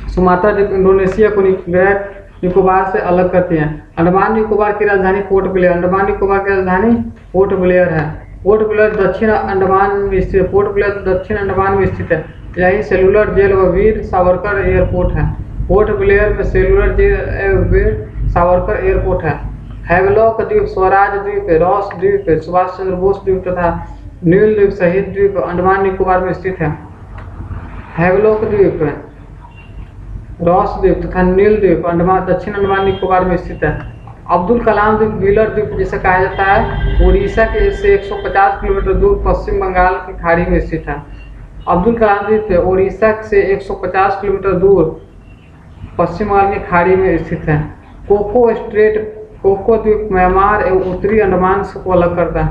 सुमात्रा द्वीप इंडोनेशिया को ग्रेट निकोबार से अलग करती है। अंडमान निकोबार की राजधानी पोर्ट ब्लेयर। अंडमान निकोबार की राजधानी पोर्ट ब्लेयर है। पोर्ट ब्लेयर दक्षिण अंडमान में स्थित है। पोर्ट ब्लेयर दक्षिण अंडमान में स्थित है। यही सेलुलर जेल व वीर सावरकर एयरपोर्ट है। पोर्ट ब्लेयर में cellular jail Veer Savarkar airport है। हैवलॉक द्वीप, स्वराज द्वीप, रॉस द्वीप, सुभाष चंद्र बोस द्वीप तथा नील द्वीप शहीद द्वीप अंडमान निकोबार में स्थित है। हैवलॉक द्वीप, रॉस द्वीप तथा नील द्वीप दक्षिण अंडमान निकोबार में स्थित है। अब्दुल कलाम द्वीप, व्हीलर द्वीप जिसे कहा जाता है, उड़ीसा के से 150 किलोमीटर दूर पश्चिम बंगाल की खाड़ी में स्थित है। अब्दुल कलाम द्वीप उड़ीसा से 150 किलोमीटर दूर पश्चिम बंगाल की खाड़ी में स्थित है। कोको द्वीप म्यांमार एवं उत्तरी अंडमान को अलग करता है।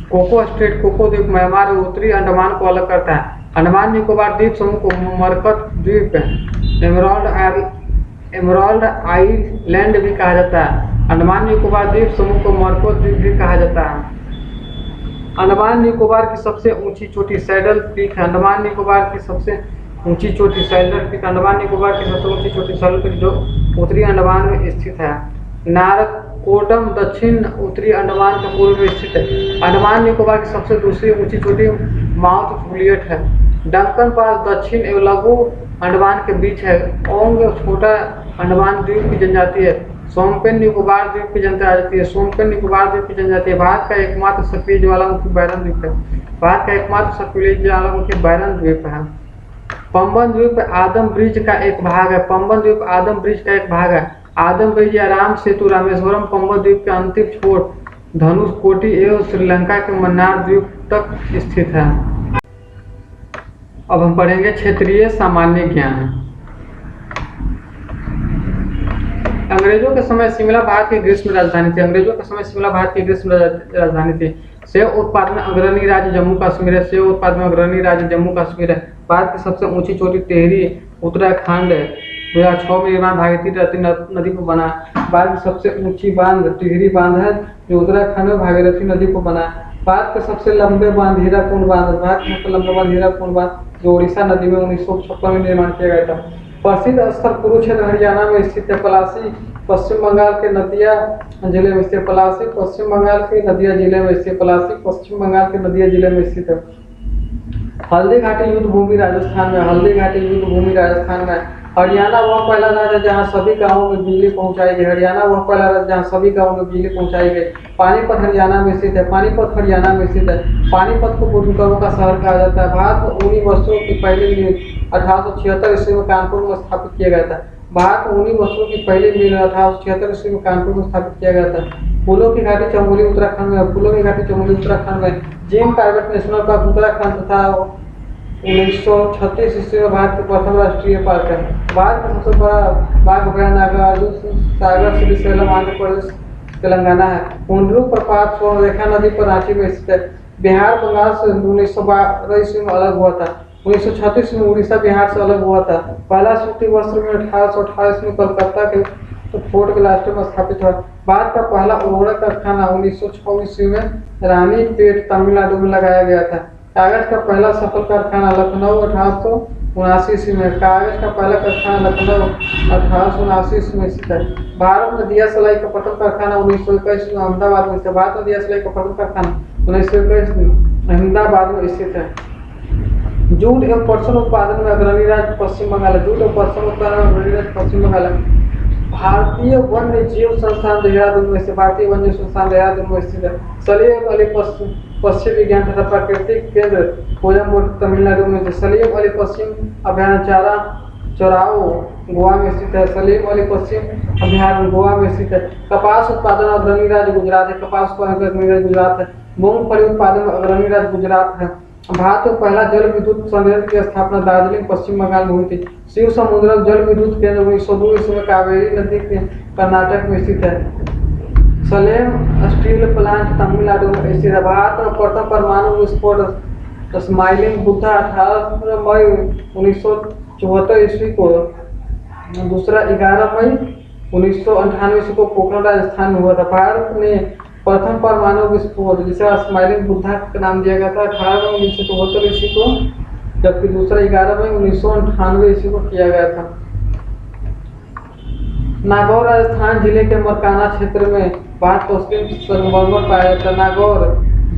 कोको द्वीप म्यांमार एवं उत्तरी अंडमान को अलग करता है। अंडमान निकोबार द्वीप समूह को मरकत द्वीप, एमराल्ड आइलैंड भी कहा जाता है। अंडमान निकोबार द्वीप समूह को मरकत द्वीप भी कहा जाता है। अंडमान निकोबार की सबसे ऊंची चोटी सैडल पीक है। अंडमान निकोबार की सबसे ऊंची चोटी सैडल पीक, अंडमान निकोबार की सबसे ऊंची चोटी सैडल पीक जो उत्तरी अंडमान में स्थित है। नारकोडम दक्षिण उत्तरी अंडमान के पूर्व में स्थित है। अंडमान निकोबार की सबसे दूसरी ऊंची चोटी माउंट जूलियट है। डंकन पास दक्षिण एवं लघु अंडमान के बीच है। ओंग छोटा अंडमान द्वीप की जनजाति है। सोमपेन निकोबार द्वीप की जनजाति है। सोमपेन निकोबार द्वीप की जनजाति है। भारत का एकमात्र सक्रिय ज्वालामुखी बैरन द्वीप है। भारत का एकमात्र सक्रिय ज्वालामुखी बैरन द्वीप है। पंबन द्वीप आदम ब्रिज का एक भाग है। पंबन द्वीप आदम ब्रिज का एक भाग है। आदम ब्रिज या राम सेतु रामेश्वरम पंबन द्वीप के अंतिम छोर धनुषकोटी एवं श्रीलंका के मन्नार द्वीप तक स्थित है। अब हम पढ़ेंगे क्षेत्रीय सामान्य ज्ञान। अंग्रेजों के समय शिमला भारत की ग्रीष्म राजधानी थी। अंग्रेजों के समय शिमला भारत की ग्रीष्म राजधानी थी। सेब उत्पादन में अग्रणी राज्य जम्मू कश्मीर है। सेब उत्पादन में अग्रणी राज्य जम्मू कश्मीर है। भारत की सबसे ऊंची चोटी टिहरी उत्तराखंड 2006 में निर्माण भागीरथी नदी को बना। भारत की सबसे ऊंची बांध टिहरी बांध है जो उत्तराखंड में भागीरथी नदी को बना। भारत के सबसे लंबे बांध हीराकुंड बांध, भारत के सबसे लंबे बांध हीराकुंड बांध जो उड़ीसा नदी में 1956 में निर्माण किया गया था। प्रसिद्ध स्थल कुरुक्षेत्र हरियाणा में स्थित है। पलासी पश्चिम बंगाल के नदिया जिले में स्थित। पलासी पश्चिम बंगाल के नदिया जिले में स्थित। पलासी पश्चिम बंगाल के नदिया जिले में स्थित है। हल्दी घाटी युद्ध भूमि राजस्थान में। हल्दी घाटी युद्ध भूमि राजस्थान में। हरियाणा वह पहला राज्य जहां सभी गांवों में बिजली पहुंचाई गई। हरियाणा वह पहला राज्य जहां सभी गांवों में बिजली पहुंचाई गई। पानीपत हरियाणा में स्थित है। पानीपत हरियाणा में स्थित है। पानीपत को बुजुर्गों का शहर कहा जाता है। भारत में ऊनी वस्त्रों की पहली मिल 1876 ईस्वी में कानपुर में स्थापित किया गया था। भारत में ऊनी वस्त्रों की पहली मिल 1876 ईस्वी में कानपुर में स्थापित किया गया था। फूलों की घाटी चमोली उत्तराखंड में। फूलों की घाटी चमोली उत्तराखंड में। Jim Corbett national park Uttarakhand तथा 1936 ईस्वी में भारत के प्रथम राष्ट्रीय पार्क है। भारत का सबसे बड़ा बाघ अभयारण्य नागार्जुन सागर श्रीशैलम आंध्र प्रदेश तेलंगाना है। हुंडरू प्रपात स्वर्णरेखा नदी पर रांची में स्थित है। बिहार बंगाल से 1912 ईस्वी में अलग हुआ था। 1936 में उड़ीसा बिहार से अलग हुआ था। पहला सूती वस्त्र में 1828 में कलकत्ता के फोर्ट गलास्टर में स्थापित हुआ। भारत का पहला उर्वरक कारखाना 1906 ईस्वी में रानीपेट तमिलनाडु में लगाया गया था। कागज का पहला सफल कारखाना लखनऊ 1879 ईस्वी में। कागज का पहला कारखाना लखनऊ 1879 ईस्वी में स्थित है। भारत में दिया सलाई का प्रथम कारखाना 1921 में अहमदाबाद में स्थित है। भारत में दिया सलाई का प्रथम कारखाना 1921 में अहमदाबाद में स्थित है। जूट एवं पटसन उत्पादन में अग्रणी राज्य पश्चिम बंगाल है। जूट एवं पटसन उत्पादन में अग्रणी राज्य पश्चिम बंगाल है। भारतीय वन्य जीव संस्थान देहरादून में स्थित। भारतीय वन्य जीव संस्थान देहरादून में स्थित है। सलीम अली पश्चिम विज्ञान तथा प्राकृतिक केंद्र कोयम्बटूर तमिलनाडु में। सलीम अली पश्चिम अभ्यारण्य चौराहो गोवा में स्थित है। सलीम अली पश्चिम अभ्यारण्य गोवा में स्थित है। कपास उत्पादन अग्रणी राज्य गुजरात है। कपास उत्पादन अग्रणी राज्य गुजरात है। मूंगफली उत्पादन अग्रणी राज्य गुजरात है। भारत में पहला जल विद्युत संयंत्र की स्थापना दार्जिलिंग पश्चिम बंगाल में हुई थी। शिव समुद्र जल विद्युत केंद्र 1902 ईस्वी में कावेरी नदी के कर्नाटक में स्थित है। सलेम स्टील प्लांट तमिलनाडु में स्थित है। भारत में प्रथम परमाणु विस्फोट स्माइलिंग बुद्धा 18 मई 1974 ईस्वी को। दूसरा 11 मई 1998 ईस्वी को पोखरण राजस्थान में हुआ था। भारत में प्रथम परमाणु विस्फोट जिसे स्माइलिंग बुद्धा का नाम दिया गया था 18 मई 1974 ईस्वी को, जबकि दूसरा 11 मई 1998 ईस्वी को किया गया था। नागौर राजस्थान जिले के मरकाना क्षेत्र में भारत का उत्कृष्ट संगमरमर पाया जाता है। नागौर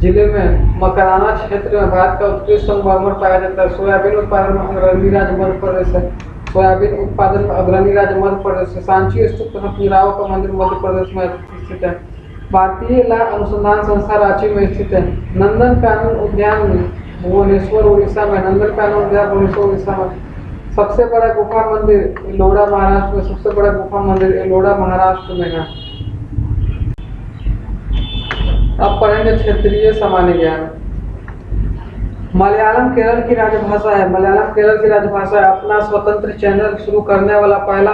जिले में मकराना क्षेत्र में भारत का उत्कृष्ट संगमरमर पाया जाता है। सोयाबीन उत्पादन में अग्रणी राज्य मध्य प्रदेश है। सोयाबीन उत्पादन में अग्रणी राज्य मध्य प्रदेश है। सांची स्तूप तथा खजुराहो का मंदिर मध्य प्रदेश में स्थित है। भारतीय ला अनुसंधान संस्था रांची में स्थित है। नंदन कानन उद्यान भुवनेश्वर उड़ीसा में। नंदन कानन उद्यान भुवनेश्वर उड़ीसा में। सबसे बड़ा गुफा मंदिर एलोरा महाराष्ट्र में। सबसे बड़ा गुफा मंदिर एलोरा महाराष्ट्र में है। अब पढ़ेंगे क्षेत्रीय सामान्य ज्ञान। मलयालम केरल की राजभाषा है। मलयालम केरल की राजभाषा है। अपना स्वतंत्र चैनल शुरू करने वाला पहला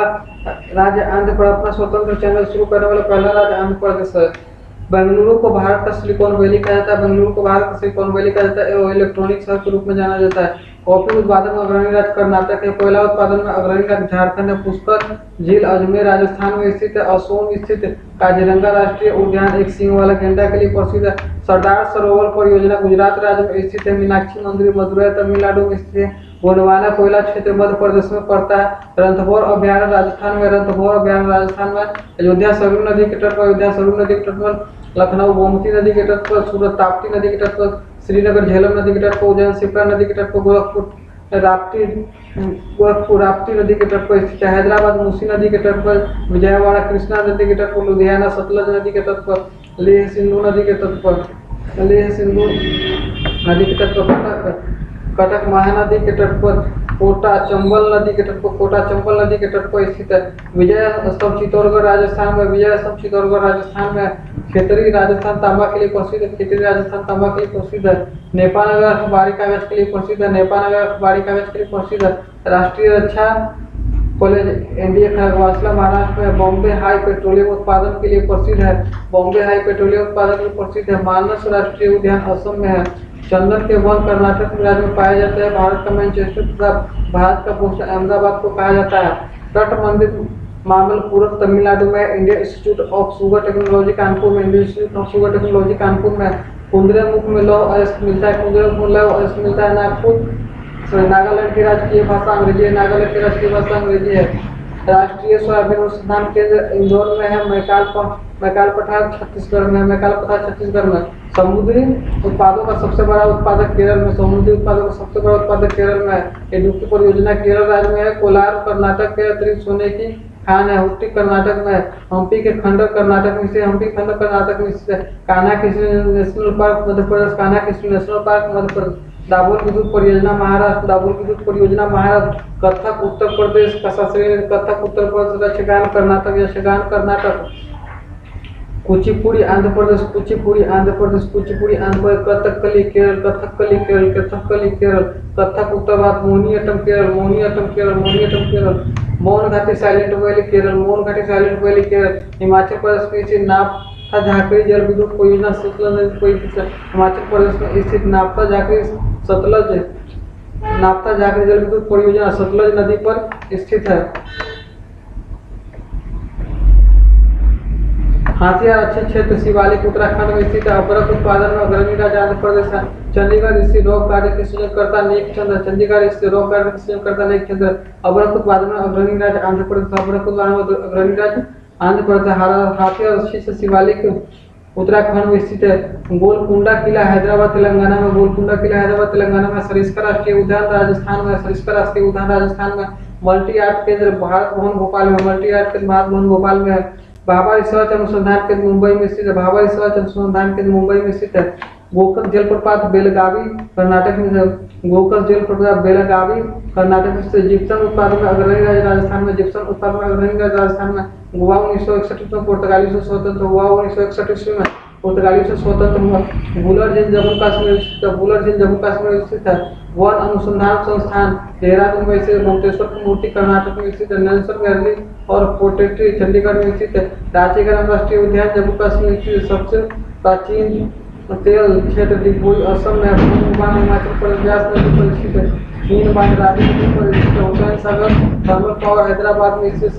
राज्य आंध्र प्रदेश। अपना स्वतंत्र चैनल शुरू करने वाला पहला राज्य आंध्र प्रदेश है। बेंगलुरु को भारत का सिलिकॉन वैली कहा जाता है। बेंगलुरु को भारत का सिलिकॉन वैली कहा जाता है। इलेक्ट्रॉनिक शहर के रूप में जाना जाता है। कॉफी उत्पादन में अग्रणी राज्य कर्नाटक है। कोयला उत्पादन में अग्रणी राज्य झारखंड है। पुष्कर झील अजमेर राजस्थान में स्थित है। असोम स्थित काजीरंगा राष्ट्रीय उद्यान एक सींग वाला गेंडा के लिए प्रसिद्ध है। सरदार सरोवर परियोजना गुजरात राज्य में स्थित है। मीनाक्षी मंदिर मदुरई तमिलनाडु में स्थित है। गोंडवाना कोयला क्षेत्र मध्य प्रदेश में पड़ता है। रणथंभौर अभ्यारण्य राजस्थान में। रणथंभौर अभ्यारण्य राजस्थान में। अयोध्या सरयू नदी के तट पर। अयोध्या सरयू नदी के तट पर। लखनऊ गोमती नदी के तट पर। सूरत ताप्ती नदी के तट पर। श्रीनगर झेलम नदी के तट पर। उज्जैन शिप्रा नदी के तट पर। गोरखपुर राप्ती नदी के तट पर स्थित है। हैदराबाद मूसी नदी के तट पर। विजयवाड़ा कृष्णा नदी के तट पर। लुधियाना सतलज नदी के तट पर। लेह सिंधु नदी के तट पर। लेह सिंधु नदी के तट पर। कटक महानदी के तट पर। कोटा चंबल नदी के तट पर। कोटा चंबल नदी के तट पर स्थित है। विजय स्तंभ चित्तौड़गढ़ राजस्थान में। विजय स्तंभ चित्तौड़गढ़ राजस्थान में। खेतरी राजस्थान तांबा के लिए प्रसिद्ध है। खेतरी राजस्थान तांबा के लिए प्रसिद्ध है। नेपानगर अखबारी कागज के लिए प्रसिद्ध है। नेपानगर अखबारी कागज के लिए प्रसिद्ध है। राष्ट्रीय रक्षा कॉलेज एनडीए खरगवासला महाराष्ट्र में। बॉम्बे हाई पेट्रोलियम उत्पादन के लिए प्रसिद्ध है। बॉम्बे हाई पेट्रोलियम उत्पादन के लिए प्रसिद्ध है। मानस राष्ट्रीय उद्यान असम में है। चंदन के वन कर्नाटक राज्य में पाया जाता है। भारत का मैनचेस्टर तथा भारत का बोस्टन अहमदाबाद को कहा जाता है। तट मंदिर मामल्लपुरम तमिलनाडु में। Indian institute of sugar technology Kanpur में। Indian institute of sugar technology Kanpur में। कुंद्रेमुख में लौह अयस्क मिलता है। कुंद्रेमुख में लौह अयस्क मिलता है। नागपुर नागालैंड की राजकीय भाषा अंग्रेजी है। नागालैंड की राष्ट्रीय भाषा अंग्रेजी है। राष्ट्रीय सोयाबीन अनुसंधान केंद्र इंदौर में है। मैकाल पठार छत्तीसगढ़ में है। मैकाल पठार छत्तीसगढ़ में। समुद्री उत्पादों का सबसे बड़ा उत्पादक केरल में। समुद्री उत्पादों का सबसे बड़ा उत्पादक केरल में है। इडुक्की परियोजना केरल राज्य में है। कोलार कर्नाटक के अतिरिक्त सोने की खान है। हुट्टी कर्नाटक में है। हम्पी के खंडर कर्नाटक में से। हम्पी खंडर कर्नाटक में से। कान्हा किशोर नेशनल पार्क मध्य प्रदेश। कान्हा किशोर नेशनल पार्क मध्य प्रदेश। दाभोल विद्युत परियोजना महाराष्ट्र। दाभोल विद्युत परियोजना महाराष्ट्र। कथक उत्तर प्रदेश का शास्त्रीय कथक उत्तर प्रदेश। यक्षगान कर्नाटक। यक्षगान कर्नाटक। कुचिपुड़ी आंध्र प्रदेश। कुचिपुड़ी आंध्र प्रदेश। कुचिपुड़ी आंध्र प्रदेश। कथकली केरल। कथकली केरल। कथकली केरल। कथक उत्तर भारत। मोहिनीअट्टम केरल। मोहिनीअट्टम केरल। मोहिनीअट्टम केरल। मौन घाटी साइलेंट वैली केरल। मौन घाटी साइलेंट वैली केरल। हिमाचल प्रदेश में स्थित नाप्ता झाकड़ी जल विद्युत परियोजना सतलज नदी पर। हिमाचल प्रदेश में स्थित नाप्ता झाकड़ी जल विद्युत परियोजना सतलज नदी पर स्थित है। हाथियार अच्छे क्षेत्र शिवालिक उत्तराखंड में स्थित है। अबरख उत्पादन में अग्रणी राज्य आंध्र प्रदेश है। चंडीगढ़ स्थित रॉक गार्डन के सृजनकर्ता नेक चंद्र। चंडीगढ़ स्थित रॉक गार्डन के सृजनकर्ता नेक चंद्र। अबरख उत्पादन में अग्रणी राज्य आंध्र प्रदेश। अबरख उत्पादन में अग्रणी राज्य आंध्र प्रदेश। हाथियार अच्छे से शिवालिक उत्तराखंड में स्थित है। गोलकुंडा किला हैदराबाद तेलंगाना में। गोलकुंडा किला हैदराबाद तेलंगाना में। सरिस्का राष्ट्रीय उद्यान राजस्थान में। सरिस्का राष्ट्रीय उद्यान राजस्थान में। मल्टी आर्ट केंद्र भारत भवन भोपाल में। मल्टी आर्ट केंद्र भारत भवन भोपाल में है। भाभा रिसर्च अनुसंधान केंद्र मुंबई में स्थित है। भाभा रिसर्च अनुसंधान केंद्र मुंबई में स्थित है। गोकर्ण जलप्रपात बेलगावी कर्नाटक में है। गोकर्ण जलप्रपात बेलगावी कर्नाटक में स्थित। जिप्सम उत्पादन में अग्रणी राज्य राजस्थान में। जिप्सम उत्पादन में अग्रणी राज्य राजस्थान में। गोवा 1961 में पुर्तगाली से स्वतंत्र हुआ। 1961 में पुर्तगाली से स्वतंत्र हुआ। बुलर झील जम्मू कश्मीर स्थित है। बुलर झील जम्मू कश्मीर स्थित है। वन अनुसंधान संस्थान देहरादून में स्थित। मुक्तेश्वर की मूर्ति कर्नाटक में स्थित है। नेल्सन वैली और पोर्ट्रेट्री चंडीगढ़ में स्थित है। रांचीगढ़ राष्ट्रीय उद्यान जम्मू कश्मीर स्थित। सबसे प्राचीन तेल क्षेत्र डिगबोई असम में। पूर्व हिमाचल प्रदेश व्यास नदी पर स्थित है। हीन बांध राजू नदी पर स्थित है। हुसैन सागर थर्मल पावर हैदराबाद में स्थित।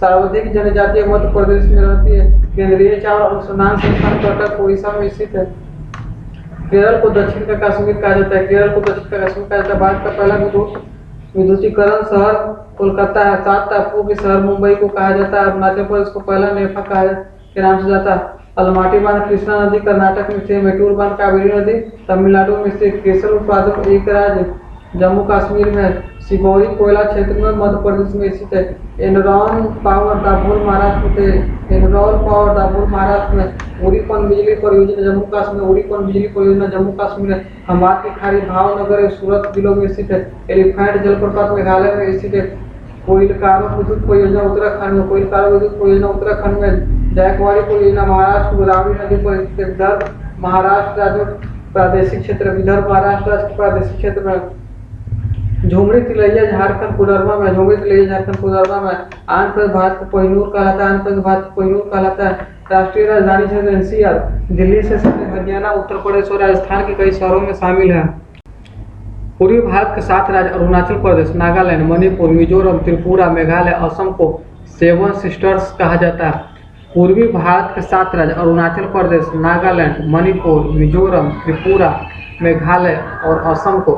सर्वाधिक जनजातीय मध्य प्रदेश में रहती है। केंद्रीय चावल अनुसंधान संस्थान कटक उड़ीसा में स्थित है। केरल को दक्षिण का कश्मीर कहा जाता है। केरल को दक्षिण का कश्मीर कहा जाता है। भारत का पहला विद्युतीकरण शहर कोलकाता है। 7 टापुओं के शहर मुंबई को कहा जाता है। अरुणाचल प्रदेश को पहला नेफा कहा के नाम से जाता है। अलमाटी बांध कृष्णा नदी कर्नाटक में स्थित। मेटूर बांध कावेरी नदी तमिलनाडु में स्थित। केसर उत्पादक एक राज्य जम्मू कश्मीर में। सिगोरी कोयला क्षेत्र में मध्य प्रदेश में स्थित है। एनरॉन पावर दाभोल महाराष्ट्र में। एनरॉन पावर दाभोल महाराष्ट्र में। उड़ी पन बिजली परियोजना जम्मू कश्मीर। उड़ी पन बिजली परियोजना जम्मू कश्मीर है। खंभात की खाड़ी भावनगर सूरत जिलों में स्थित है। एलिफेंट जलप्रपात मेघालय में स्थित है। कोइलकारो विद्युत परियोजना उत्तराखंड में। कोइलकारो विद्युत परियोजना उत्तराखंड में। जायकवाड़ी परियोजना महाराष्ट्र गोदावरी नदी पर स्थित। विदर्भ महाराष्ट्र राज्य प्रादेशिक क्षेत्र। विदर्भ महाराष्ट्र राज्य प्रादेशिक क्षेत्र में। झुमरी तिलैया झारखंड कोडरमा में। झुमरी तिलैया झारखंड कोडरमा में। आंध्र प्रदेश भारत का कोहिनूर कहलाता है। आंध्र प्रदेश भारत का कोहिनूर कहलाता है। राष्ट्रीय राजधानी क्षेत्र एनसीआर दिल्ली से हरियाणा उत्तर प्रदेश और राजस्थान के कई शहरों में शामिल है। पूर्वी भारत के 7 राज्य अरुणाचल प्रदेश नागालैंड मणिपुर मिजोरम त्रिपुरा मेघालय असम को 7 सिस्टर्स कहा जाता है। पूर्वी भारत के 7 राज्य अरुणाचल प्रदेश नागालैंड मणिपुर मिजोरम त्रिपुरा मेघालय और असम को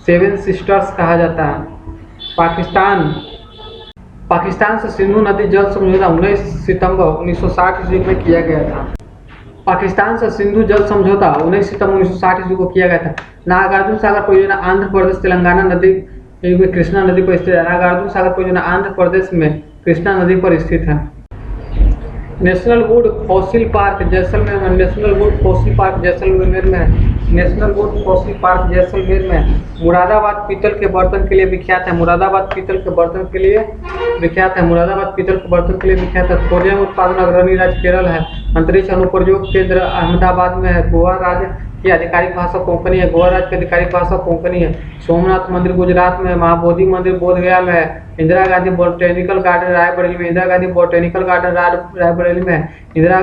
7 सिस्टर्स कहा जाता है। पाकिस्तान से सिंधु नदी जल समझौता 19 सितंबर 1960 ईस्वी में किया गया था। पाकिस्तान से सिंधु जल समझौता 19 सितंबर 1960 ईस्वी को किया गया था। नागार्जुन सागर परियोजना आंध्र प्रदेश तेलंगाना नदी में कृष्णा नदी पर स्थित है। नागार्जुन सागर परियोजना आंध्र प्रदेश में कृष्णा नदी पर स्थित है। National wood fossil park Jaisalmer में। National wood fossil park Jaisalmer में है। National wood fossil park Jaisalmer में। मुरादाबाद पीतल के बर्तन के लिए विख्यात है। मुरादाबाद पीतल के बर्तन के लिए विख्यात है। मुरादाबाद पीतल के बर्तन के लिए विख्यात है। थोरियम उत्पादन अग्रणी राज्य केरल है। अंतरिक्ष अनुप्रयोग केंद्र अहमदाबाद में है। गोवा राज्य की आधिकारिक भाषा कोंकणी है। गोवा राज्य की आधिकारिक भाषा कोंकणी है। सोमनाथ मंदिर गुजरात में है। महाबोधि मंदिर बोधगया में है। इंदिरा गांधी बोटेनिकल गार्डन रायबरेली में। इंदिरा गांधी बोटेनिकल गार्डन रायबरेली में है। इंदिरा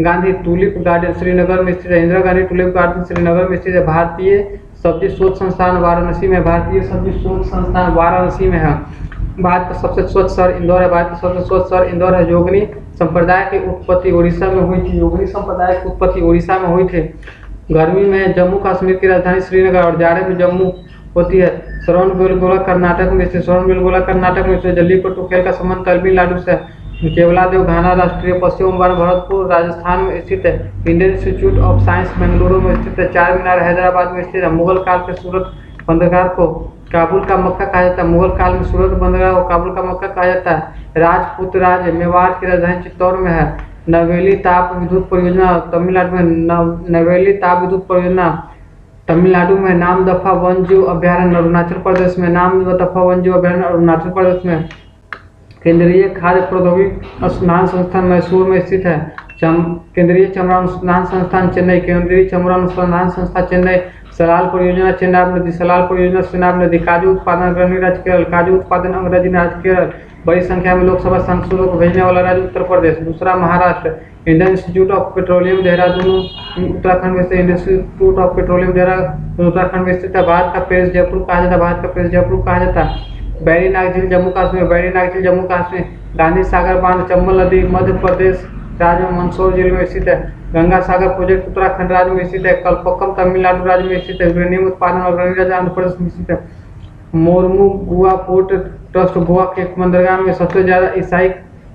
गांधी टूलिप गार्डन श्रीनगर में स्थित है। इंदिरा गांधी टूलिप गार्डन श्रीनगर में स्थित है। भारतीय सब्जी शोध संस्थान वाराणसी में। भारतीय सब्जी शोध संस्थान वाराणसी में है। भारत का सबसे स्वच्छ शहर इंदौर है। भारत का सबसे स्वच्छ शहर इंदौर है। योगिनी संप्रदाय की उत्पत्ति उड़ीसा में हुई थी। योगिनी संप्रदाय की उत्पत्ति उड़ीसा में हुई थी। गर्मी में जम्मू कश्मीर की राजधानी श्रीनगर और जाड़े में जम्मू होती है। श्रवणबेलगोला कर्नाटक में स्थित, श्रवणबेलगोला कर्नाटक में स्थित। जल्लीकट्टू खेल का संबंध तमिलनाडु से। केवलादेव घाना राष्ट्रीय पश्चिम बंगाल भरतपुर राजस्थान में स्थित है। Indian institute of science Bengaluru में स्थित है। चार मीनार हैदराबाद में स्थित है। मुगल काल के सूरत बंदरगाह को काबुल का मक्का कहा जाता है। मुगल काल में सूरत बंदरगाह को काबुल का मक्का कहा जाता है। राजपूत राज्य मेवाड़ की राजधानी चित्तौड़ में है। नवेली ताप विद्युत परियोजना तमिलनाडु में। नवेली ताप विद्युत परियोजना तमिलनाडु में। नाम दफा वन्यजीव अभ्यारण्य अरुणाचल प्रदेश में। नाम दफा वन्यजीव अभ्यारण्य अरुणाचल प्रदेश में। केंद्रीय खाद्य प्रौद्योगिकी अनुसंधान संस्थान मैसूर में स्थित है। केंद्रीय चमड़ा अनुसंधान संस्थान चेन्नई। केंद्रीय चमड़ा अनुसंधान संस्थान चेन्नई। सलाल परियोजना चेनाब नदी। सलाल परियोजना चेनाब नदी। काजू उत्पादन अग्रणी राज्य केरल। काजू उत्पादन अग्रणी राज्य केरल। बड़ी संख्या में लोकसभा सांसदों को भेजने वाला राज्य उत्तर प्रदेश। दूसरा Maharashtra. Indian institute of petroleum Dehradun Uttarakhand में स्थित। Indian institute of petroleum Dehradun Uttarakhand में स्थित है। भारत का पेरिस जयपुर कहा जाता है। भारत का पेरिस जयपुर कहा जाता है। बैरीनाग झील जम्मू कश्मीर। बैरीनाग झील जम्मू कश्मीर। गांधी सागर बांध चंबल नदी मध्य प्रदेश राज्य में मंदसौर जिले में स्थित है। गंगा सागर प्रोजेक्ट उत्तराखंड राज्य में स्थित है। कल्पक्कम तमिलनाडु राज्य में स्थित है। यूरेनियम उत्पादन अग्रणी राज्य आंध्र प्रदेश में स्थित है। मोरमुगुआ पोर्ट ट्रस्ट गोवा के बंदरगाह में सबसे ज्यादा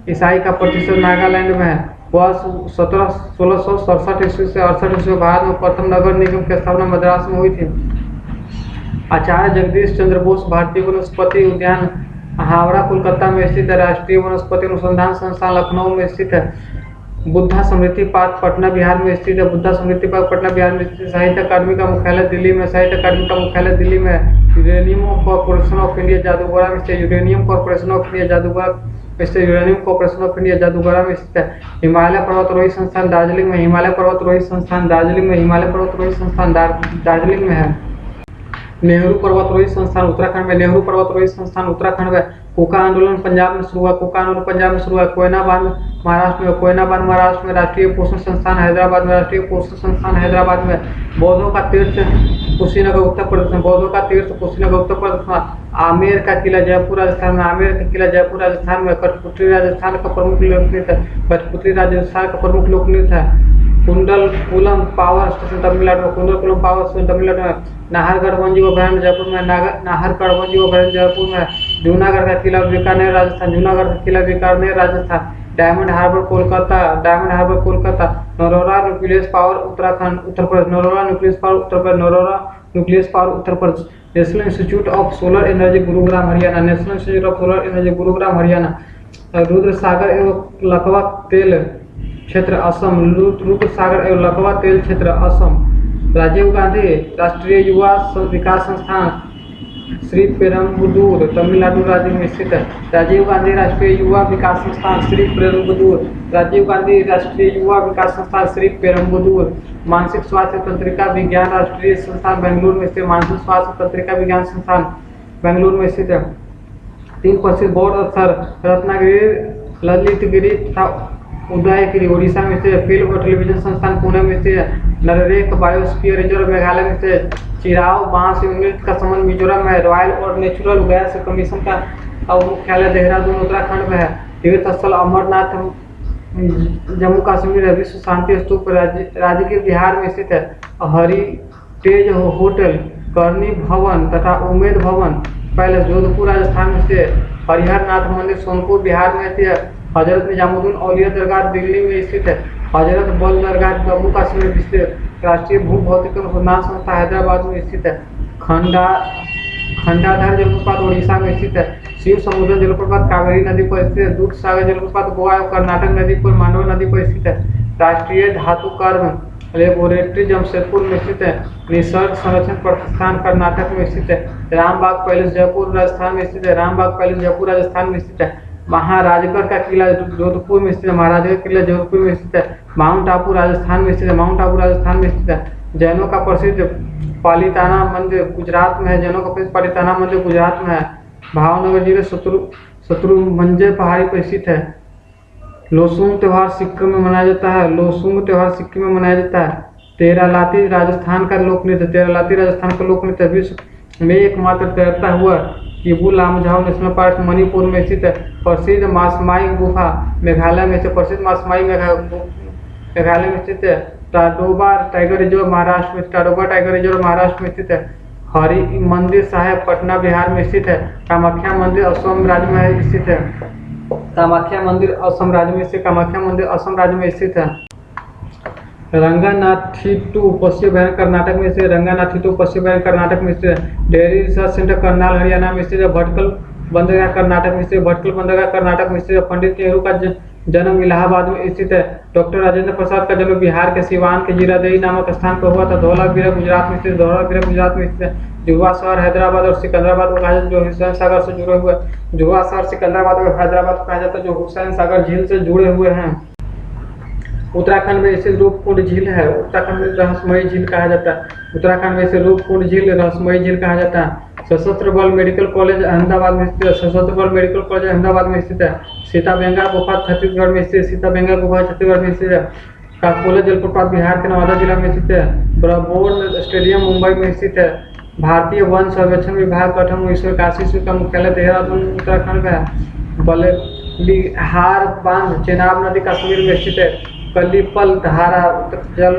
ईसाई का प्रतिशत नागालैंड में है। वह 1667 ईस्वी से 68 ईस्वी भारत में प्रथम नगर निगम की स्थापना मद्रास में हुई थी। आचार्य जगदीश चंद्र बोस भारतीय वनस्पति उद्यान हावड़ा कोलकाता में स्थित है। राष्ट्रीय वनस्पति अनुसंधान संस्थान लखनऊ में स्थित है। बुद्धा स्मृति पार्क पटना बिहार में स्थित है। बुद्धा स्मृति पार्क पटना बिहार में स्थित है। साहित्य अकादमी का मुख्यालय दिल्ली में। साहित्य अकादमी का मुख्यालय दिल्ली में है। Uranium corporation of India Jaduguda में स्थित। Uranium corporation of India Jaduguda में स्थित। Uranium corporation of India Jaduguda में स्थित है। हिमालय पर्वतारोही संस्थान दार्जिलिंग में। हिमालय पर्वतारोही संस्थान दार्जिलिंग में। हिमालय पर्वतारोही संस्थान दार्जिलिंग में है। नेहरू पर्वतारोही संस्थान उत्तराखंड में। नेहरू पर्वतारोही संस्थान उत्तराखंड में। कोका आंदोलन पंजाब में शुरू हुआ। कोका आंदोलन पंजाब में शुरू हुआ। कोयना बांध महाराष्ट्र में। कोयना बांध महाराष्ट्र में। राष्ट्रीय पोषण संस्थान हैदराबाद में। राष्ट्रीय पोषण संस्थान हैदराबाद में। बौद्धों का तीर्थ कुशीनगर उत्तर प्रदेश में। बौद्धों का तीर्थ कुशीनगर उत्तर प्रदेश में। आमेर का किला जयपुर राजस्थान में। आमेर का किला जयपुर राजस्थान में। कठपुतली राजस्थान का प्रमुख लोक नृत्य है। कठपुतली राजस्थान का प्रमुख लोक नृत्य है। कुंडलकुलम पावर स्टेशन तमिलनाडु में। कुंडलकुलम पावर स्टेशन तमिलनाडु में। नाहरगढ़ वन्यजीव अभयारण्य जयपुर में। नाहरगढ़ वन्यजीव अभयारण्य जयपुर में। जूनागढ़ का किला बीकानेर राजस्थान। जूनागढ़ का किला Bikaner Rajasthan. Diamond harbour Kolkata. Diamond harbour Kolkata. Narora nucleus power Uttarakhand Uttar Pradesh. Narora nucleus power Uttar Pradesh. Narora nucleus power Uttar Pradesh. National institute of solar energy Gurugram Haryana. National institute of solar energy Gurugram Haryana. Rudra Sagar एवं लकवा तेल क्षेत्र असम। रुद्र सागर एवं लकवा तेल क्षेत्र असम। राजीव गांधी राष्ट्रीय युवा विकास संस्थान श्री पेरम्बदूर तमिलनाडु राज्य में स्थित है। राजीव गांधी राष्ट्रीय युवा विकास संस्थान श्री पेरम्बदूर। राजीव गांधी राष्ट्रीय युवा विकास संस्थान श्री पेरम्बदूर। मानसिक स्वास्थ्य तंत्रिका विज्ञान राष्ट्रीय संस्थान बेंगलुरु में स्थित। मानसिक स्वास्थ्य तंत्रिका विज्ञान संस्थान बेंगलुरु में स्थित है। 3 प्रसिद्ध बौद्ध स्थल रत्नागिरी ललितगिरी तथा उदयगिरी उड़ीसा में स्थित। फिल्म और टेलीविजन संस्थान पुणे में स्थित है। नरेक बायोस्फीयर रिजर्व मेघालय में स्थित। चिराव बांस एवं नृत्य का संबंध मिजोरम में। रॉयल और नेचुरल गैस कमीशन का मुख्यालय देहरादून उत्तराखंड में है। तीर्थ स्थल अमरनाथ जम्मू कश्मीर है। विश्व शांति स्तूप राजगीर बिहार में स्थित है। हेरिटेज होटल करनी भवन तथा उमेद भवन पैलेस जोधपुर राजस्थान में स्थित। हरिहर नाथ मंदिर सोनपुर बिहार में स्थित है। हजरत निजामुद्दीन औलिया दरगाह दिल्ली में स्थित है। हजरत बल दरगाह जम्मू कश्मीर में स्थित। राष्ट्रीय भूभौतिक अनुसंधान संस्था हैदराबाद में स्थित है। खंडाधर जलप्रपात उड़ीसा में स्थित है। शिव समुद्र जलप्रपात कावेरी नदी पर स्थित है। दूध सागर जलप्रपात गोवा और कर्नाटक नदी पर मांडव नदी पर स्थित है। राष्ट्रीय धातु कर्म लेबोरेटरी जमशेदपुर में स्थित है। निसर्ग संरक्षण प्रतिष्ठान कर्नाटक में स्थित है। रामबाग पैलेस जयपुर राजस्थान में स्थित है। रामबाग पैलेस जयपुर राजस्थान में स्थित है। महाराजगढ़ का किला जोधपुर में स्थित है। महाराजगढ़ किला जोधपुर में स्थित है। माउंट आबू राजस्थान में स्थित है। माउंट आबू राजस्थान में स्थित है। जैनों का प्रसिद्ध पालिताना मंदिर गुजरात में है। जैनों का प्रसिद्ध पालिताना मंदिर गुजरात में है। भावनगर जिले शत्रुंजय पहाड़ी पर स्थित है। लोसुंग त्योहार सिक्किम में मनाया जाता है। लोसुंग त्योहार सिक्किम में मनाया जाता है। तेरालाती राजस्थान का लोक नृत्य। तेरालाती राजस्थान का लोक नृत्य विश्व में एकमात्र तैरता हुआ किबू लामझाओ नेशनल पार्क मणिपुर में स्थित है। प्रसिद्ध मासमाई गुफा मेघालय में स्थित। प्रसिद्ध मासमाई मेघालय में स्थित है। टाडोबा टाइगर रिजर्व महाराष्ट्र में। टाडोबा टाइगर रिजर्व महाराष्ट्र में स्थित है। हरि मंदिर साहिब पटना बिहार में स्थित है। कामाख्या मंदिर असम राज्य में स्थित है। कामाख्या मंदिर असम राज्य में स्थित कामाख्या मंदिर असम राज्य में स्थित है। रंगानाथिट्टू पश्चिम बंगाल कर्नाटक में स्थित। रंगानाथिट्टू पश्चिम बंगाल कर्नाटक में स्थित है। Dairy research centre Karnal Haryana में स्थित है। भटकल बंदरगाह कर्नाटक में स्थित। भटकल बंदरगाह कर्नाटक में स्थित है। पंडित नेहरू का जन्म इलाहाबाद में स्थित है। डॉक्टर राजेंद्र प्रसाद का जन्म बिहार के सिवान के जीरादेई नामक स्थान पर हुआ था। धौलावीरा गुजरात में स्थित। धौलावीरा गुजरात में स्थित है। जुड़वा शहर हैदराबाद और सिकंदराबाद को कहा जाता है जो हुसैन सागर से जुड़े हुए। जुड़वा शहर सिकंदराबाद और हैदराबाद को कहा जाता है जो हुसैन सागर झील से जुड़े हुए हैं। उत्तराखंड में स्थित रूपकुंड झील है। उत्तराखंड में रहस्यमयी झील कहा जाता है। उत्तराखंड में स्थित रूपकुंड झील रहस्यमयी झील कहा जाता है। सशस्त्र बल मेडिकल कॉलेज अहमदाबाद में स्थित है। सशस्त्र बल मेडिकल कॉलेज अहमदाबाद में स्थित है। सीताबेंगा गुफा छत्तीसगढ़ में स्थित। सीताबेंगा गुफा छत्तीसगढ़ में स्थित है। काकोला जलप्रपात बिहार के नवादा जिला में स्थित है। ब्रह्मोर स्टेडियम मुंबई में स्थित है। भारतीय वन सर्वेक्षण विभाग का गठन 1981 का मुख्यालय देहरादून उत्तराखंड का है। बलिहार बांध चेनाब नदी कश्मीर में स्थित है। कलीपल धारा जल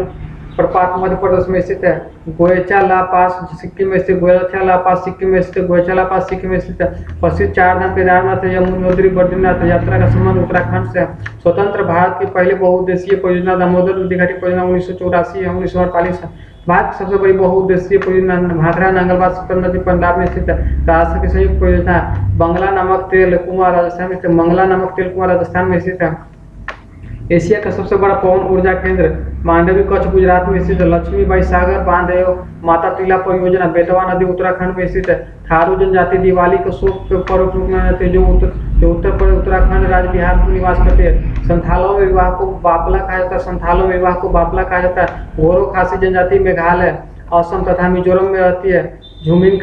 प्रपात मध्य प्रदेश में स्थित है। गोयचा ला पास सिक्किम में स्थित। गोयचा ला पास सिक्किम में स्थित। गोयचा ला पास सिक्किम में स्थित है। प्रसिद्ध चार धाम केदारनाथ यमुनोत्री बद्रीनाथ यात्रा का संबंध उत्तराखंड से है। स्वतंत्र भारत की पहली बहुउद्देशीय परियोजना दामोदर नदी घाटी परियोजना 1984 या 1948 है। भारत की सबसे बड़ी बहुउद्देशीय परियोजना भाखड़ा नांगलबाद सतन नदी पंजाब में स्थित है। राजस्थान की संयुक्त परियोजना बंगला नामक तेल कुआं राजस्थान में स्थित। मंगला नामक तेल कुआं राजस्थान में स्थित है। एशिया का सबसे बड़ा पवन ऊर्जा केंद्र मांडवी कच्छ गुजरात में स्थित है। लक्ष्मीबाई सागर बांध एवं माता टीला परियोजना बेतवा नदी उत्तराखंड में स्थित है। थारू जनजाति दिवाली को शोक के पर्व के रूप में मनाते हैं जो उत्तर प्रदेश उत्तराखंड राज्य बिहार में निवास करते हैं। संथालों में विवाह को बापला कहा जाता है। संथालों में विवाह को बापला कहा जाता है। घोरो खासी जनजाति मेघालय असम तथा मिजोरम में रहती है। झूम की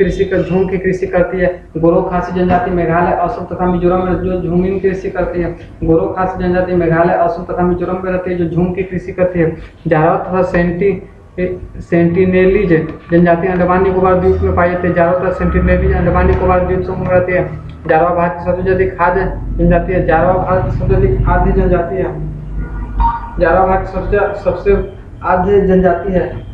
कृषि करती है। गोरो खासी जनजाति मेघालय असम तथा मिजोरम में जो झूमिन कृषि करती है। गोरो खासी जनजाति मेघालय असम तथा मिजोरम में रहती है जो झूम की कृषि करती है। जारवा तथा सेंटिनेलीज जनजाति अंडमान निकोबार द्वीप में पाई जाती है। जारवा तथा सेंटिनेलीज अंडमान निकोबार द्वीप समूह में रहती है। जारवा भारत की सबसे अधिक खाद्य जनजाति है। जारवा भारत की सबसे अधिक आद्य जनजाति है। जारवा भारत की सबसे आद्य जनजाति है।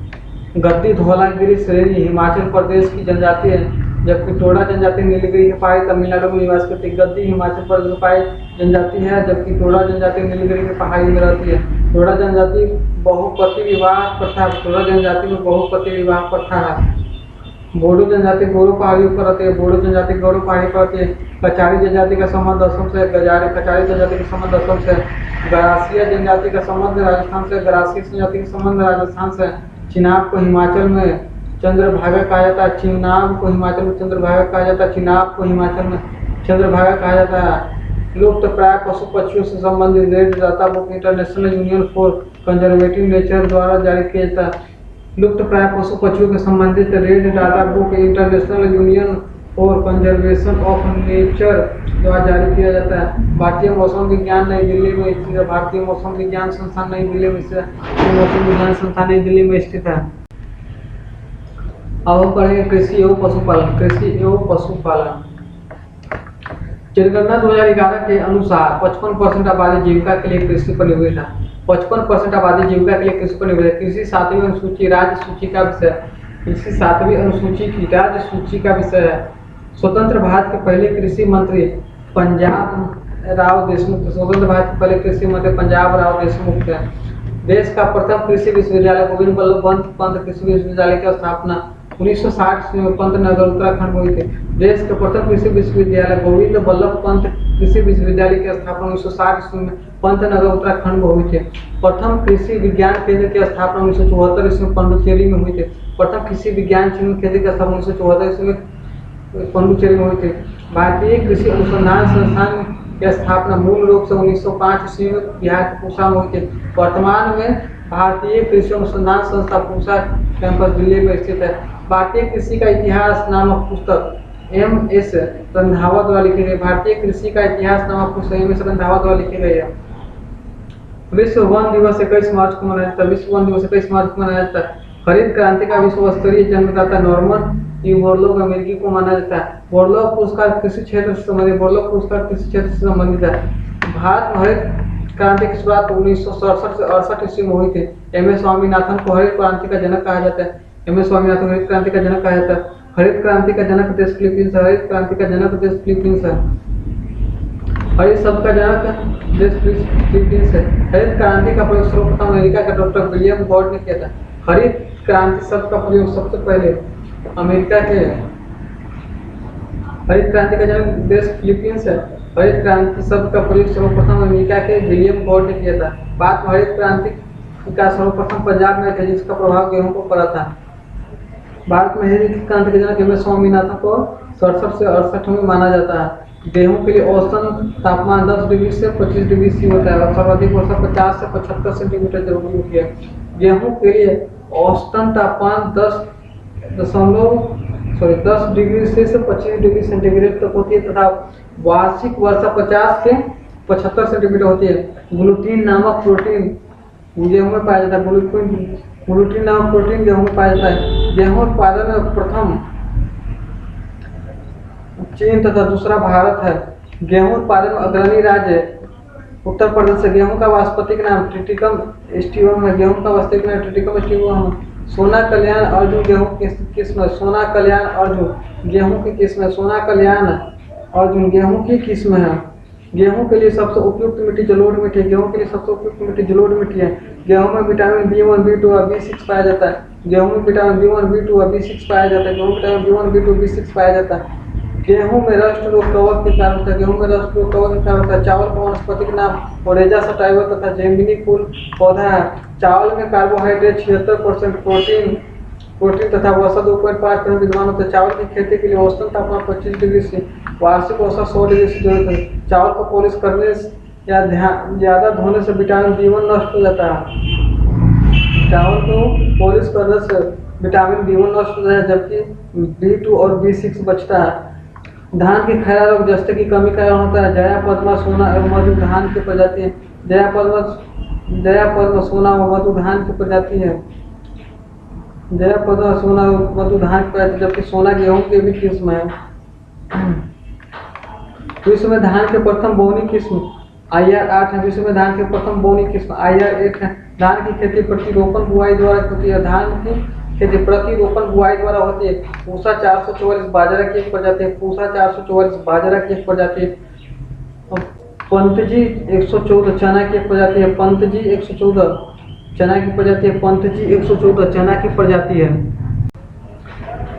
गद्दी धौलागिरी श्रेणी हिमाचल प्रदेश की जनजाति है। जबकि टोडा जनजाति नीलगिरी के पाए तमिलनाडु में निवास करती है। गद्दी हिमाचल प्रदेश में पाई जनजाति है जबकि टोडा जनजाति नीलगिरी के पहाड़ी में रहती है। टोडा जनजाति बहुपति विवाह प्रथा टोडा जनजाति में बहुपति विवाह प्रथा है। बोडो जनजाति गोरो पहाड़ी पर रहती है। बोडो जनजाति गोरो पहाड़ी पर रहती है। कचारी जनजाति का संबंध असम से। कचारी जनजाति का संबंध असम से। गरासिया जनजाति का संबंध राजस्थान से। गरासिया जनजाति का संबंध राजस्थान से। चिनाब को हिमाचल में चंद्रभागा कहा जाता है। चिनाब को हिमाचल में चंद्रभागा कहा जाता है। चिनाब को हिमाचल में चंद्रभागा कहा जाता है। लुप्त प्राय पशु पक्षियों से संबंधित red data book international union for conservative nature द्वारा जारी किया जाता है। लुप्त प्राय पशु पक्षियों के संबंधित red data book international union for conservation of nature द्वारा जारी किया जाता है। भारतीय मौसम विज्ञान नई दिल्ली में स्थित है। भारतीय मौसम विज्ञान संस्थान नई दिल्ली में स्थित है। मौसम विज्ञान संस्थान नई दिल्ली में स्थित है। अब पढ़ेंगे कृषि एवं पशुपालन। कृषि एवं पशुपालन जनगणना 2011 के अनुसार 55% आबादी जीविका के लिए कृषि पर निर्भर है। 55% आबादी जीविका के लिए कृषि पर निर्भर है। कृषि 7वीं अनुसूची राज्य सूची का विषय। कृषि 7वीं अनुसूची की राज्य सूची का विषय है। स्वतंत्र भारत के पहले कृषि मंत्री पंजाब राव देशमुख। स्वतंत्र भारत के पहले कृषि मंत्री पंजाब राव देशमुख थे। देश का प्रथम कृषि विश्वविद्यालय गोविंद वल्लभ पंत कृषि विश्वविद्यालय की स्थापना 1960 में पंतनगर उत्तराखंड में हुई थी। देश के प्रथम कृषि विश्वविद्यालय गोविंद वल्लभ पंत कृषि विश्वविद्यालय की स्थापना 1960 में पंतनगर उत्तराखंड में हुई थी। प्रथम कृषि विज्ञान केंद्र की स्थापना 1974 ईस्वी में पांडुचेरी में हुई थी। प्रथम कृषि विज्ञान केंद्र की स्थापना 1974 ईस्वी में पांडुचेरी में हुई थी। भारतीय कृषि अनुसंधान संस्थान की स्थापना मूल रूप से 1905 ईस्वी में बिहार के पूसा में हुई थी। वर्तमान में भारतीय कृषि अनुसंधान संस्था पूसा कैंपस दिल्ली में स्थित है। भारतीय कृषि का इतिहास नामक पुस्तक एम.एस. रंधावा द्वारा लिखी गई। भारतीय कृषि का इतिहास नामक पुस्तक एम.एस. रंधावा द्वारा लिखी गई है। विश्व वन दिवस 21 मार्च को मनाया जाता है। विश्व वन दिवस 21 मार्च को मनाया जाता है। हरित क्रांति का विश्व स्तरीय जन्मदाता नॉर्मन ई बोरलॉग अमेरिकी को माना जाता है। बोरलॉग पुरस्कार कृषि क्षेत्र से संबंधित है। भारत में हरित क्रांति की शुरुआत 1967 से 68 ईस्वी में हुई थी। एम.एस. स्वामीनाथन को हरित क्रांति का जनक कहा जाता है। एम.एस. स्वामीनाथन हरित क्रांति का जनक कहा जाता है। हरित क्रांति का जनक देश फिलीपींस है। हरित क्रांति का जनक देश फिलीपींस है। हरित शब्द का जनक देश फिलीपींस है। हरित क्रांति का प्रयोग सर्वप्रथम अमेरिका के डॉक्टर विलियम गॉड ने किया था। हरित क्रांति शब्द का प्रयोग सबसे पहले अमेरिका के हरित क्रांति का जनक देश फिलीपींस है। हरित क्रांति शब्द का प्रयोग सर्वप्रथम अमेरिका के विलियम गॉड ने किया था। बाद में हरित क्रांति का सर्वप्रथम पंजाब में था, जिसका प्रभाव गेहूं पर पड़ा था। भारत में हरित क्रांति के जनक MS स्वामीनाथन को 67 से 68 में माना जाता है। गेहूं के लिए औसतन तापमान 10 डिग्री से 25 डिग्री सी होता है और सर्वाधिक वर्षा 50 से 75 सेंटीमीटर जरूरी होती है। गेहूं के लिए औसतन तापमान 10 डिग्री से 25 डिग्री सेंटीग्रेड तक होती है तथा वार्षिक वर्षा 50 से 75 सेंटीमीटर होती है। ग्लूटीन नामक प्रोटीन गेहूं में पाया जाता है। ग्लूटीन नामक प्रोटीन गेहूं में पाया जाता है। गेहूं उत्पादन में प्रथम चीन तथा दूसरा भारत है। गेहूं उत्पादन में अग्रणी राज्य उत्तर प्रदेश है। गेहूं का वानस्पतिक नाम ट्रिटिकम एस्टिवम है। गेहूं का वास्तविक नाम ट्रिटिकम एस्टिवम है। सोना कल्याण अर्जुन गेहूं की किस्म है। सोना कल्याण अर्जुन गेहूं की किस्म है। सोना कल्याण अर्जुन गेहूं की किस्म है। गेहूं के लिए सबसे उपयुक्त मिट्टी जलोढ़ मिट्टी है। गेहूं के लिए सबसे उपयुक्त मिट्टी जलोढ़ मिट्टी है। गेहूं में विटामिन B1, B2 और B6 पाया जाता है। गेहूं में विटामिन B1, B2 और B6 पाया जाता है। गेहूं में विटामिन B1, B2 B6 पाया जाता है। गेहूं में रस्ट रोग कवक के कारण होता है। गेहूं में रस्ट रोग कवक के कारण होता है। चावल का वानस्पतिक नाम ओरेजा सटाइवा तथा जेमिनी फूल पौधा है। चावल में कार्बोहाइड्रेट 76% प्रोटीन तथा वसा 2.5% विद्यमान होता है। चावल की खेती के लिए औसतन तापमान 25 डिग्री से वार्षिक औसत 100 डिग्री से जरूरत है। चावल को पॉलिश करने या ज्यादा धोने से विटामिन B1 नष्ट हो जाता है। चावल को पॉलिश करने से विटामिन B1 नष्ट हो जाता है, जबकि B2 और B6 बचता है। धान के खैरा रोग जस्ते की कमी का कारण होता है। जया पद्मा सोना एवं मधु धान की प्रजाति है। जया पद्मा सोना व मधु धान की प्रजाति है। जया पद्मा सोना मधु धान की प्रजाति, जबकि सोना गेहूं की भी किस्म है। विश्व में धान के प्रथम बोनी किस्म IR8 है। विश्व में धान के प्रथम बोनी किस्म IR8 है। धान की खेती प्रतिरोपण बुआई द्वारा होती है। धान की खेती प्रतिरोपण बुआई द्वारा होती है। पूसा 444 बाजरा की एक प्रजाति है। पूसा 444 बाजरा की एक प्रजाति है। पंतजी 114 चना की एक प्रजाति है। पंतजी 114 चना की प्रजाति है। पंतजी 114 चना की प्रजाति है।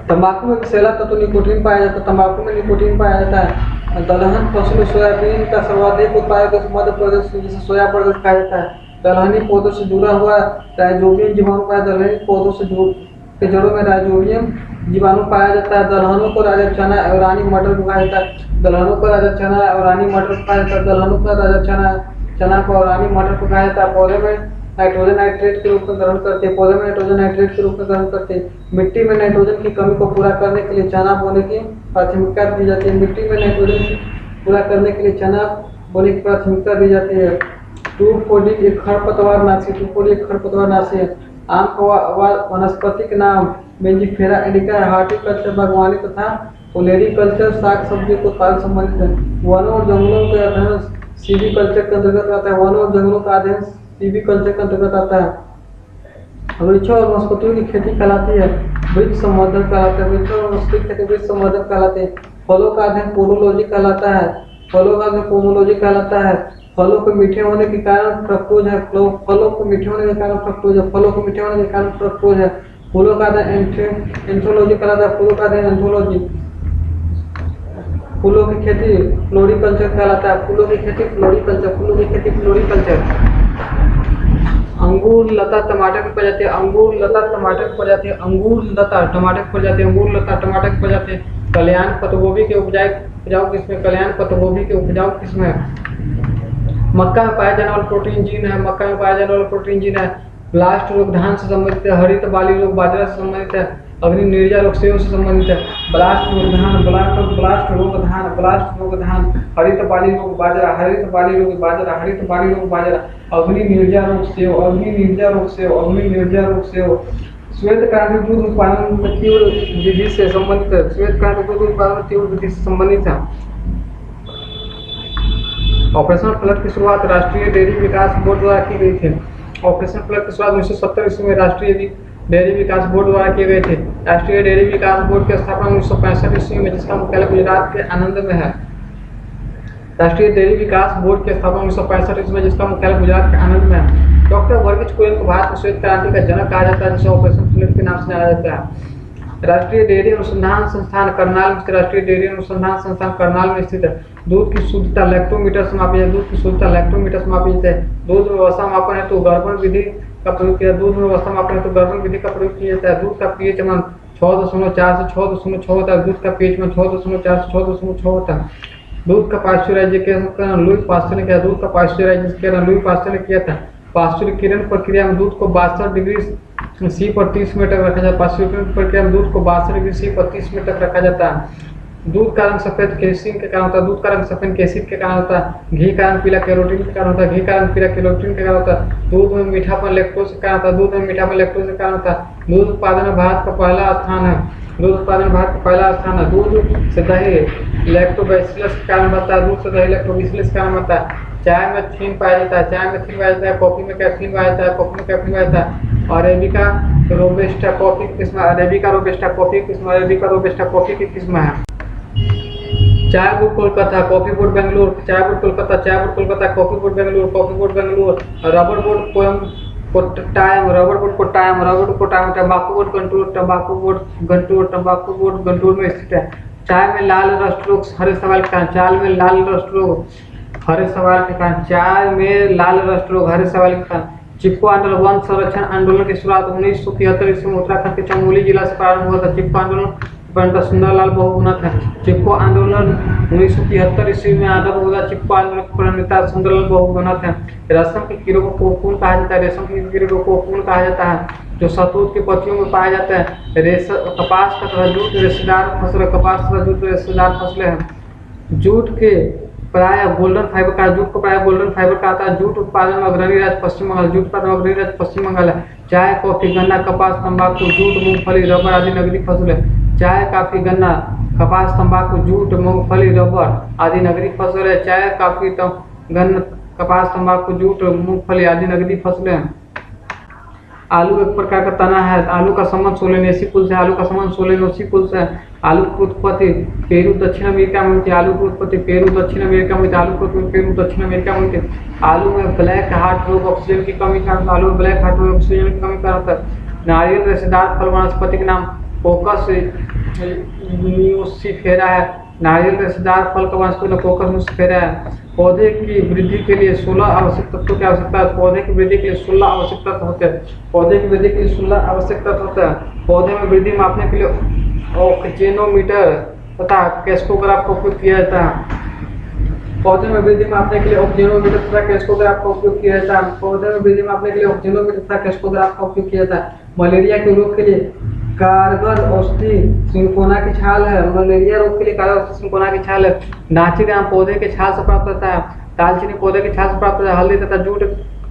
तंबाकू में विषैला तत्व निकोटीन पाया जाता है। तंबाकू में निकोटीन पाया जाता है। दलहन फसलों सोयाबीन का सर्वाधिक उत्पादक मध्य प्रदेश, जिसे सोया प्रदेश कहा जाता है। दलहनी पौधों से जुड़ा हुआ राइजोबियम जीवाणु पाया। दलहनी पौधों से के जड़ों में राइजोबियम जीवाणु पाया जाता है। दलहनों को राजा चना और रानी मटर को कहा जाता है। दलहनों को राजा चना और रानी मटर को कहा जाता है। दलहनों को राजा चना को और रानी मटर को कहा जाता है। पौधे में नाइट्रोजन नाइट्रेट के रूप में ग्रहण करते हैं। पौधे में नाइट्रोजन नाइट्रेट के रूप में ग्रहण करते हैं। मिट्टी में नाइट्रोजन की कमी को पूरा करने के लिए चना बोने की प्राथमिकता दी जाती है। मिट्टी में नाइट्रोजन पूरा करने के लिए चना बोने की प्राथमिकता दी जाती है। टूफोडी एक खरपतवार नाशी है। आम का वनस्पतिक नाम मेंजिफेरा इंडिका है। हार्टिकल्चर बागवानी तथा ओलेरीकल्चर शाक सब्जी के उत्पादन संबंधित है। वनों और जंगलों के अध्ययन सीवी कल्चर के अंतर्गत आता है। वनों और जंगलों का अध्ययन सीवी कल्चर के अंतर्गत आता है। वृक्षों और वनस्पतियों की खेती कहलाती है वृक्ष संवर्धन कहलाता है। वृक्षों और वनस्पति की खेती वृक्ष संवर्धन कहलाते हैं। फलों का अध्ययन पोडोलॉजी कहलाता है। फलों का अध्ययन पोमोलॉजी कहलाता है। फलों के मीठे होने के कारण फ्रक्टोज है। फलों को मीठे होने के कारण फ्रक्टोज है। फलों को मीठे होने के कारण फ्रक्टोज है। फूलों का अध्ययन एंथोलॉजी कहलाता है। फूलों का अध्ययन एंथोलॉजी। फूलों की खेती फ्लोरिकल्चर कहलाता है। फूलों की खेती फ्लोरिकल्चर। फूलों की खेती फ्लोरिकल्चर। अंगूर लता टमाटर की प्रजाति। अंगूर लता टमाटर की प्रजाति। अंगूर लता टमाटर की प्रजाति। अंगूर लता टमाटर की प्रजाति। कल्याण पत्तागोभी के उपजाऊ किस्म। कल्याण पत्तागोभी के उपजाऊ किस्म है। मक्का में पाया जाने वाला प्रोटीन जीन है। मक्का में पाया जाने वाला प्रोटीन जीन है। ब्लास्ट रोग धान से संबंधित है। हरित बाली रोग बाजरा से संबंधित है। अग्नि निर्जा रोग सेव से संबंधित है। ब्लास्ट रोग धान। ब्लास्ट रोग धान। हरित बाली रोग बाजरा। हरित बाली रोग बाजरा। हरित बाली रोग बाजरा। अग्नि निर्जा रोग सेव। अग्नि निर्जा रोग सेव। अग्नि निर्जा रोग सेव। श्वेत क्रांति दूध उत्पादन में तीव्र वृद्धि से संबंधित है। श्वेत क्रांति दूध उत्पादन में तीव्र वृद्धि से संबंधित है। ऑपरेशन फ्लड की शुरुआत राष्ट्रीय डेयरी विकास बोर्ड द्वारा की गई थी। ऑपरेशन फ्लड की शुरुआत 1970 ईस्वी में राष्ट्रीय डेयरी विकास बोर्ड द्वारा किए गए थे। राष्ट्रीय डेयरी विकास बोर्ड की स्थापना 1965 ईस्वी में, जिसका मुख्यालय गुजरात के आनंद में है। राष्ट्रीय डेयरी विकास बोर्ड की स्थापना 1965 ईस्वी में, जिसका मुख्यालय गुजरात के आनंद में है। डॉक्टर वर्गीज कुरियन को भारत में श्वेत क्रांति का जनक कहा जाता है, जिसे ऑपरेशन फ्लड के नाम से जाना जाता है। राष्ट्रीय डेयरी अनुसंधान संस्थान करनाल में, राष्ट्रीय डेयरी अनुसंधान संस्थान करनाल में स्थित है। दूध की शुद्धता लैक्टोमीटर से मापी जाती है। दूध की शुद्धता लैक्टोमीटर से मापी जाती है। दूध व्यवस्था मापन है तो गर्भण विधि का प्रयोग किया। दूध व्यवस्था मापन है तो गर्भण विधि का प्रयोग किया जाता है। दूध का पीएच मान 6.4 से 6.6 होता है। दूध का पीएच मान 6.4 से 6.6 होता है। दूध का पाश्चराइजेशन लुई पास्टर ने किया। दूध का पाश्चराइजेशन लुई पास्टर ने किया था। पाश्चुरीकरण प्रक्रिया में दूध को 62 डिग्री सी पर 30 मिनट तक रखा जाता है। पाश्चुरीकरण प्रक्रिया में दूध को 62 डिग्री सी पर 30 मिनट तक रखा जाता है। दूध का रंग सफेद कैसीन के कारण होता है। दूध का रंग सफेद कैसीन के कारण होता है। घी का रंग पीला कैरोटीन के कारण होता है। घी का रंग पीला कैरोटीन के कारण होता है। दूध में मीठापन लैक्टोज के कारण होता है। दूध में मीठापन लैक्टोज के कारण होता है। दूध उत्पादन में भारत का पहला स्थान है। दूध उत्पादन में भारत का पहला स्थान है। दूध से दही लैक्टोबैसिलस के कारण बनता है। दूध से दही लैक्टोबैसिलस के कारण बनता है। चाय में थीन पाया जाता है। चाय में थीन पाया जाता है। कॉफी में कैफीन पाया जाता है। कॉफी में कैफीन पाया जाता है। अरेबिका रोबस्टा कॉफी की किस्म, अरेबिका रोबस्टा कॉफी की किस्म, अरेबिका रोबस्टा कॉफी की किस्म है। चाय board Kolkata, coffee board Bengaluru, चाय बोर्ड कोलकाता, चाय board Kolkata, coffee board Bengaluru, coffee board Bengaluru, rubber board Kottayam, rubber board Kottayam, rubber board Kottayam, तंबाकू बोर्ड गंटूर, तंबाकू बोर्ड गंटूर, तंबाकू बोर्ड गंटूर में स्थित है। चाय में लाल रस्ट रोग हरे सवाल के कारण, चाय में लाल रस्ट रोग हरे सवाल के कारण, चाय में लाल रस्ट रोग हरे सवाल के कारण। चिपको आंदोलन, वन संरक्षण आंदोलन की शुरुआत 1973 ईस्वी में उत्तराखंड के चमोली जिला से प्रारंभ हुआ था। चिपको आंदोलन पंडित सुंदरलाल बहुगुणा था। चिपको आंदोलन 1973 ईस्वी में आरंभ हुआ। चिपको आंदोलन के प्रणेता सुंदरलाल बहुगुणा थे। रेशम के कीड़ों को कोकून कहा जाता है। रेशम के कीड़ों को कोकून कहा जाता है, जो शहतूत की पत्तियों में पाया जाता है। कपास तथा जूट रेशेदार फसल, कपास तथा जूट रेशेदार फसलें हैं। जूट के प्राय गोल्डन फाइबर का, जूट को प्राय गोल्डन फाइबर कहा जाता है। जूट उत्पादन में अग्रणी राज्य पश्चिम बंगाल, जूट उत्पादन में अग्रणी राज्य पश्चिम बंगाल है। चाय, कॉफी, गन्ना, कपास, तंबाकू, जूट, मूंगफली, रबर आदि नगरीय फसल है। चाय, कॉफी, गन्ना, कपास, तंबाकू, जूट, मूंगफली, रबर आदि नगरीय फसल है। चाय, कॉफी, गन्ना, कपास, तंबाकू, जूट, मूंगफली आदि नगरीय फसलें हैं। आलू एक प्रकार का तना है। आलू का संबंध सोलेनेसी कुल से, आलू का संबंध सोलेनोसी कुल से। आलू की उत्पत्ति पेरू दक्षिण अमेरिका में होती है। आलू की उत्पत्ति पेरू दक्षिण अमेरिका में होती है। आलू की उत्पत्ति पेरू दक्षिण अमेरिका में होती है। आलू में ब्लैक हार्ट रोग ऑक्सीजन की कमी का, आलू में ब्लैक हार्ट रोग ऑक्सीजन की कमी का होता है। नारियल रेशेदार फल वनस्पति के नाम कोकस न्यूसिफेरा है। नारियल रेशेदार फल का वनस्पति कोकस न्यूसिफेरा है। पौधे की वृद्धि के लिए 16 आवश्यक तत्वों की आवश्यकता है। पौधे की वृद्धि के लिए 16 आवश्यक तत्व होते हैं। पौधे की वृद्धि के लिए 16 आवश्यक तत्व होता है। पौधे में वृद्धि मापने के लिए ऑक्जेनोमीटर तथा कैस्कोग्राफ का उपयोग किया जाता है। पौधे में वृद्धि मापने के लिए ऑक्जेनोमीटर तथा कैस्कोग्राफ का उपयोग किया जाता है। पौधे में वृद्धि मापने के लिए ऑक्जेनोमीटर तथा कैस्कोग्राफ का उपयोग किया जाता है। मलेरिया के रोग के लिए कारगर औषधि सिंकोना की छाल है। मलेरिया रोग के लिए कारगर औषधि सिंकोना की छाल है। नाची ग्राम पौधे के छाल से प्राप्त होता है। दालचीनी पौधे के छाल से प्राप्त होता है। हल्दी तथा जूट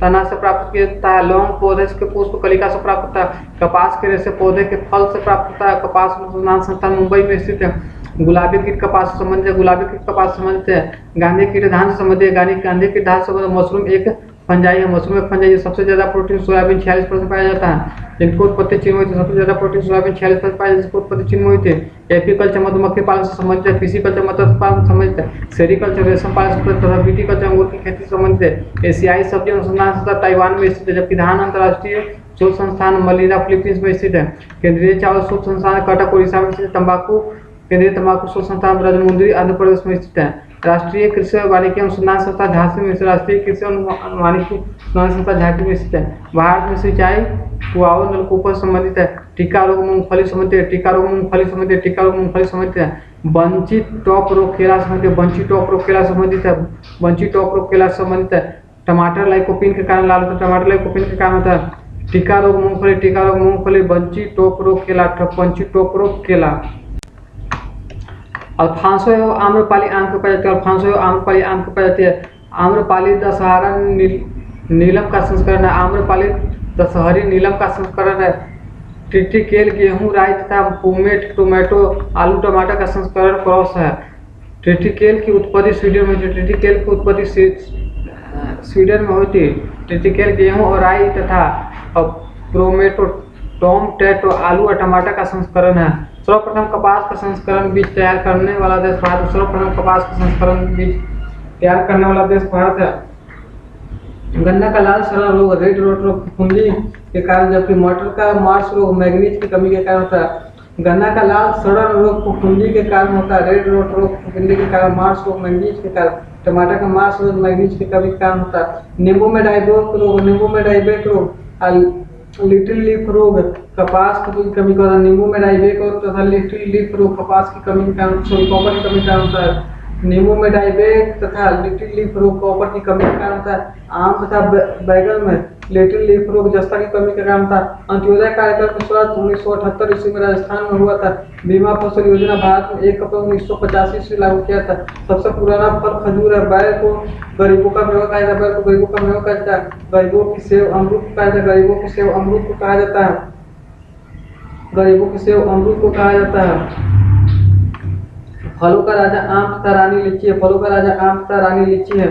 तना से प्राप्त किया जाता है। लौंग पौधे के पुष्प कलिका से प्राप्त होता है। कपास के रेशे पौधे के फल से प्राप्त होता है। कपास अनुसंधान संस्थान मुंबई में स्थित है। गुलाबी कीट कपास से संबंधित है। गुलाबी कीट कपास से संबंधित है। गांधी कीट धान से संबंधित है। गांधी कीट धान से संबंधित। मशरूम एक फंजाई है। मशरूम एक फंजाई है। सबसे ज्यादा प्रोटीन सोयाबीन 46% पाया जाता है, जिनको उत्पत्ति चीन में हुई थी। सबसे ज्यादा प्रोटीन सोयाबीन 46% पाया जाता है, जिसको उत्पत्ति चीन में हुई थी। एपीकल्चर मधुमक्खी पालन से संबंधित है। फिशिकल्चर मत्स्य पालन से संबंधित है। सेरिकल्चर रेशम पालन से संबंधित तथा विटीकल्चर अंगूर की खेती से संबंधित है। एशियाई सब्जी अनुसंधान संस्थान ताइवान में स्थित है, जबकि धान अंतर्राष्ट्रीय शोध संस्थान मलिरा फिलीपींस में स्थित है। केंद्रीय चावल शोध संस्थान कटक उड़ीसा में स्थित। तंबाकू केंद्रीय तंबाकू शोध संस्थान राजमुंद्री आंध्र प्रदेश में स्थित है। राष्ट्रीय कृषि वानिकी अनुसंधान संस्था झांसी में स्थित। राष्ट्रीय कृषि वानिकी अनुसंधान संस्था झांसी में स्थित है। भारत में सिंचाई कुआओं नलकूपों से संबंधित है। टीका रोग मूंगफली संबंधित है। टीका रोग मूंगफली संबंधित है। टीका रोग मूंगफली संबंधित है। बंची टॉप रोग केला संबंधित है। बंची टॉप रोग केला संबंधित है। बंची टॉप रोग केला संबंधित है। टमाटर लाइकोपिन के कारण लाल होता है। टमाटर लाइकोपिन के कारण होता है। टीका रोग मूंगफली, टीका रोग मूंगफली, बंची टॉप रोग केला, बंची टॉप रोग केला। अल्फांसो एवं आम्रपाली आम की प्रजाति। अल्फांसो एवं आम्रपाली आम की प्रजाति है। आम्रपाली दशहरा नीलम का संस्करण है। आम्रपाली दशहरी नीलम का संस्करण है। ट्रिटिकेल गेहूं, राई तथा पोमेट टोमेटो आलू टमाटर का संस्करण क्रॉस है। ट्रिटिकेल की उत्पत्ति स्वीडन में। ट्रिटिकेल की उत्पत्ति स्वीडन में हुई थी। ट्रिटिकेल गेहूं और राई तथा प्रोमेटो टोमेटो आलू और टमाटर का संस्करण है। सर्वप्रथम कपास का संस्करण बीज तैयार करने वाला देश भारत। सर्वप्रथम कपास का संस्करण बीज तैयार करने वाला देश भारत है। गन्ना का लाल सड़ा रोग रेड रोट रोग फफूंदी के कारण, जबकि मटर का मार्स रोग मैग्नीज की कमी के कारण होता है। गन्ना का लाल सड़न रोग फफूंदी के कारण होता है। रेड रोट रोग फफूंदी के कारण, मार्स रोग मैग्नीज के कारण। टमाटर का मार्स रोग मैग्नीज की कमी के कारण होता है। नींबू में डाइबेक रोग लिटिल लीफ रोग कपास की कमी का होता है। नींबू में डाइबेक रोग तथा लिटिल लीफ रोग कपास की कमी के कारण, कॉपर की कमी के कारण होता है। नींबू में डाइबेक तथा लिटिल लीफ रोग कॉपर की कमी के कारण होता है। आम तथा बैगन में लिटिल लीफ रोग जस्ता की कमी के कारण था। अंत्योदय कार्यक्रम की शुरुआत 1978 ईस्वी में राजस्थान में हुआ था। बीमा फसल योजना भारत में 1 अप्रैल 1985 ईस्वी लागू किया था। सबसे पुराना फल खजूर है। बैल को गरीबों का मेवा कहा जाता है। बैल को गरीबों का मेवा कहा जाता है। गरीबों की सेव अमृत को कहा जाता है। गरीबों की सेव अमृत को कहा जाता है। गरीबों की सेव अमृत को कहा जाता है। फलों का राजा आम तथा रानी लीची है। फलों का राजा आम तथा रानी लीची है।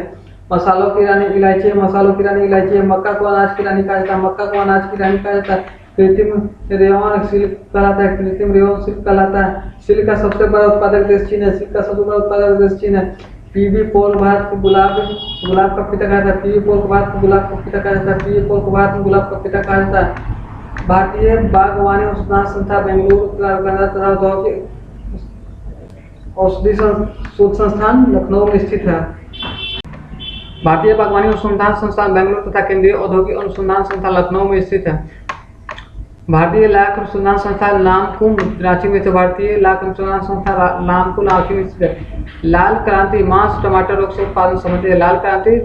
मसालों की रानी इलायची है। मसालों की रानी इलायची है। मक्का को अनाज की रानी कहा जाता है। मक्का को अनाज की रानी कहा जाता है। कृत्रिम रेयन सिल्क कहलाता है। कृत्रिम रेयन सिल्क कहलाता है। सिल्क का सबसे बड़ा उत्पादक देश चीन है। सिल्क का सबसे बड़ा उत्पादक देश चीन है। पीवी पॉल भारत को गुलाब का पिता कहा जाता है। पीवी पॉल को भारत को गुलाब का पिता कहा जाता है। पीवी पॉल को भारत में गुलाब का पिता कहा जाता है। भारतीय बागवानी अनुसंधान संस्था बेंगलुरु तथा औषधि शोध संस्थान लखनऊ में स्थित है। भारतीय बागवानी अनुसंधान संस्थान बेंगलुरु तथा केंद्रीय औद्योगिक अनुसंधान संस्थान लखनऊ में स्थित है। भारतीय लाख अनुसंधान संस्थान नामकुम रांची में स्थित। भारतीय लाख अनुसंधान संस्थान नामकुम रांची में स्थित है। लाल क्रांति मांस टमाटर रोग से उत्पादन संबंधी है। लाल क्रांति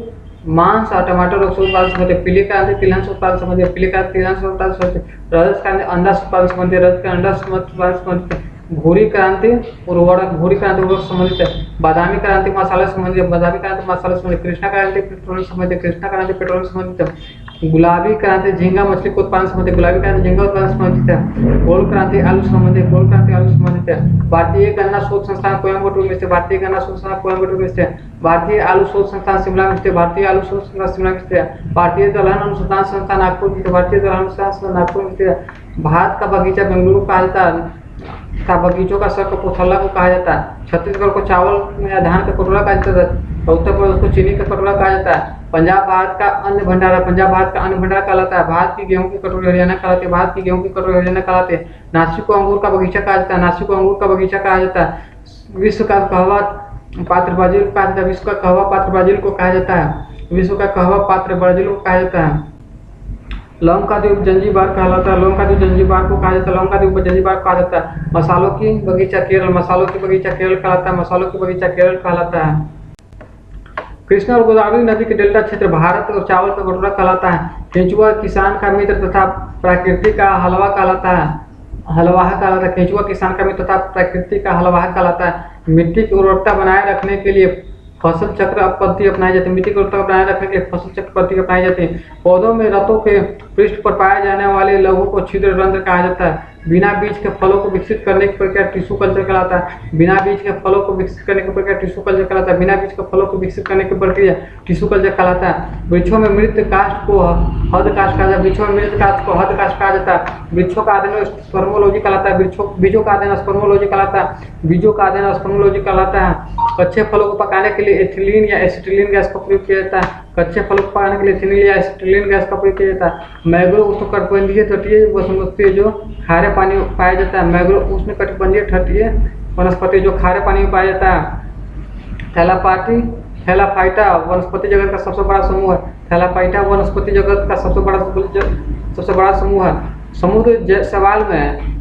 मांस और टमाटर रोग से उत्पादन संबंधी। पीली क्रांति तिलहन से उत्पादन संबंधी। पीली क्रांति तिलहन से उत्पादन संबंधी। रजत क्रांति अंडा से उत्पादन संबंधी। रजत अंडा से उत्पादन संबंधी। भूरी क्रांति उर्वरक संबंधित है। बादामी क्रांति मसाला संबंधित। बादामी क्रांति मसाला संबंधित। कृष्णा क्रांति पेट्रोलियम संबंधित। कृष्णा क्रांति पेट्रोलियम संबंधित है। गुलाबी क्रांति झींगा मछली के उत्पादन संबंधित। गुलाबी क्रांति झींगा उत्पादन संबंधित है। गोल्ड क्रांति आलू संबंधित। गोल्ड क्रांति आलू संबंधित है। भारतीय गन्ना शोध संस्थान कोयम्बटूर में स्थित। भारतीय गन्ना शोध संस्थान कोयम्बटूर में स्थित। भारतीय आलू शोध संस्थान शिमला में स्थित। भारतीय आलू शोध संस्थान शिमला में स्थित। भारतीय दलहन अनुसंधान संस्थान नागपुर में स्थित। भारतीय दलहन अनुसंधान संस्थान नागपुर में स्थित। भारत का बगीचा बेंगलुरु कहा जाता है तथा बगीचों का सर कपूरथला को कहा जाता है। छत्तीसगढ़ को चावल या धान का कटोरा कहा जाता है। उत्तर प्रदेश को चीनी का कटोरा कहा जाता है। पंजाब भारत का अन्न भंडार है। पंजाब भारत का अन्न भंडार कहलाता है। भारत की गेहूं की कटोरी हरियाणा कहलाती है। भारत की गेहूं की कटोरी हरियाणा कहलाते हैं। नासिक को अंगूर का बगीचा कहा जाता है। नासिक को अंगूर का बगीचा कहा जाता है। विश्व का कहवा पात्र ब्राजील को कहा जाता है। विश्व का कहवा पात्र ब्राजील को कहा जाता है। विश्व का कहवा पात्र ब्राजील को कहा जाता है। लौंग का द्वीप जंजीबार कहलाता है। लौंग का द्वीप जंजीबार को कहा जाता है। लौंग का द्वीप जंजीबार कहा जाता है। मसालों की बगीचा केरल। मसालों की बगीचा केरल कहलाता है। मसालों की बगीचा केरल कहलाता है। कृष्णा और गोदावरी नदी के डेल्टा क्षेत्र भारत और चावल का कटोरा कहलाता है। केंचुआ किसान का मित्र तथा प्रकृति का हलवा कहलाता है। हलवाह कहलाता है। केंचुआ किसान का मित्र तथा प्रकृति का हलवाह कहलाता है। मिट्टी की उर्वरकता बनाए रखने के लिए फसल चक्र पद्धति अपनाई जाती है। मिट्टी की उर्वरकता बनाए रखने के लिए फसल चक्र पद्धति अपनाई जाती है। पौधों में रतों के पृष्ठ पर पाए जाने वाले लघु को छिद्र रंध्र कहा जाता है। बिना बीज के फलों को विकसित करने की प्रक्रिया टिश्यू कल्चर कहलाता है। बिना बीज के फलों को विकसित करने की प्रक्रिया टिश्यू कल्चर कहलाता है। बिना बीज के फलों को विकसित करने की प्रक्रिया टिश्यू कल्चर कहलाता है। वृक्षों में मृत काष्ठ को हद काष्ठ कहा जाता है। वृक्षों में मृत काष्ठ को हद काष्ठ कहा जाता है। वृक्षों का अध्ययन स्पर्मोलॉजी कहलाता है। बीजों का अध्ययन स्पर्मोलॉजी कहलाता है। बीजों का अध्ययन स्पर्मोलॉजी कहलाता है। कच्चे फलों को पकाने के लिए एथिलीन या एसिटिलीन गैस का प्रयोग किया जाता है। कच्चे फलों को पकाने के लिए एथिलीन या एसिटिलीन गैस का प्रयोग किया जाता है। मैंग्रोव उष्णकटिबंधीय तटीय वनस्पति जो खारे पानी में पाया जाता है। मैंग्रोव उष्णकटिबंधीय तटीय वनस्पति जो खारे पानी में पाया जाता है। थैलाफाइटा वनस्पति जगत का सबसे बड़ा समूह है। थैलाफाइटा वनस्पति जगत का सबसे बड़ा समूह है। समुद्र शैवाल में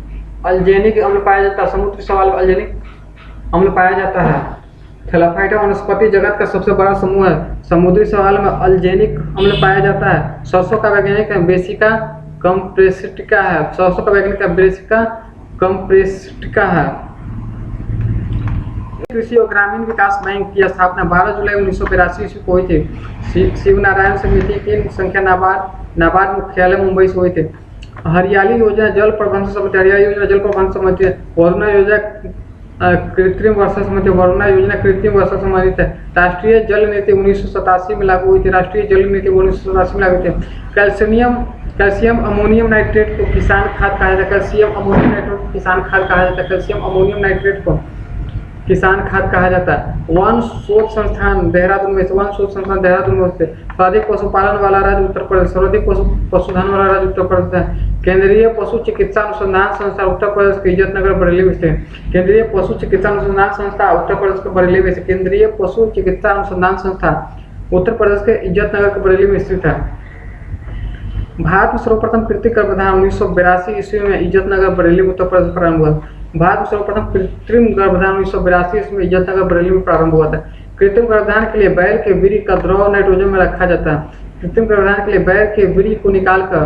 अल्जेनिक अम्ल पाया जाता है। समुद्री शैवाल में अल्जेनिक अम्ल पाया जाता है। थैलाफाइटा वनस्पति जगत का सबसे बड़ा समूह है। समुद्री शैवाल में अल्जेनिक अम्ल पाया जाता है। सरसों का वैज्ञानिक ब्रेसिका कंप्रेसिटिका है। सरसों का वैज्ञानिक ब्रेसिका कंप्रेसिटिका है। कृषि और ग्रामीण विकास बैंक की स्थापना 12 जुलाई 1982 ईस्वी को हुई थी। शिवनारायण समिति की संख्या नाबार्ड मुख्यालय मुंबई से हुई थी। हरियाली योजना जल प्रबंधन समिति। हरियाली योजना जल प्रबंधन समिति। वरुणा योजना कृत्रिम वर्षा समिति। वरुणा योजना कृत्रिम वर्षा संबंधित है। राष्ट्रीय जल नीति 1987 में लागू हुई थी। राष्ट्रीय जल नीति 1987 में लागू हुई थी। कैल्शियम अमोनियम नाइट्रेट को किसान खाद कहा जाता है। कैल्शियम अमोनियम नाइट्रेट को किसान खाद कहा जाता है। कैल्शियम अमोनियम नाइट्रेट को किसान खाद कहा जाता है। वन शोध संस्थान देहरादून में स्थित। सर्वाधिक पशुपालन वाला राज्य उत्तर प्रदेश। सर्वाधिक पशुधन वाला राज्य उत्तर प्रदेश है। केंद्रीय पशु चिकित्सा अनुसंधान संस्था उत्तर प्रदेश के इज्जतनगर बरेली में स्थित। केंद्रीय पशु चिकित्सा अनुसंधान संस्था उत्तर प्रदेश के बरेली में स्थित। केंद्रीय पशु चिकित्सा अनुसंधान संस्था उत्तर प्रदेश के इज्जतनगर के बरेली में स्थित है। भारत में सर्वप्रथम कृत्रिम गर्भाधान 1982 ईस्वी में इज्जतनगर बरेली उत्तर प्रदेश प्रारंभ हुआ। भारत में सर्वप्रथम कृत्रिम गर्भाधान 1982 ईस्वी में इज्जतनगर बरेली में प्रारंभ हुआ था। कृत्रिम गर्भाधान के लिए बैल के वीर्य का द्रव नाइट्रोजन में रखा जाता है। कृत्रिम गर्भाधान के लिए बैल के वीर्य को निकालकर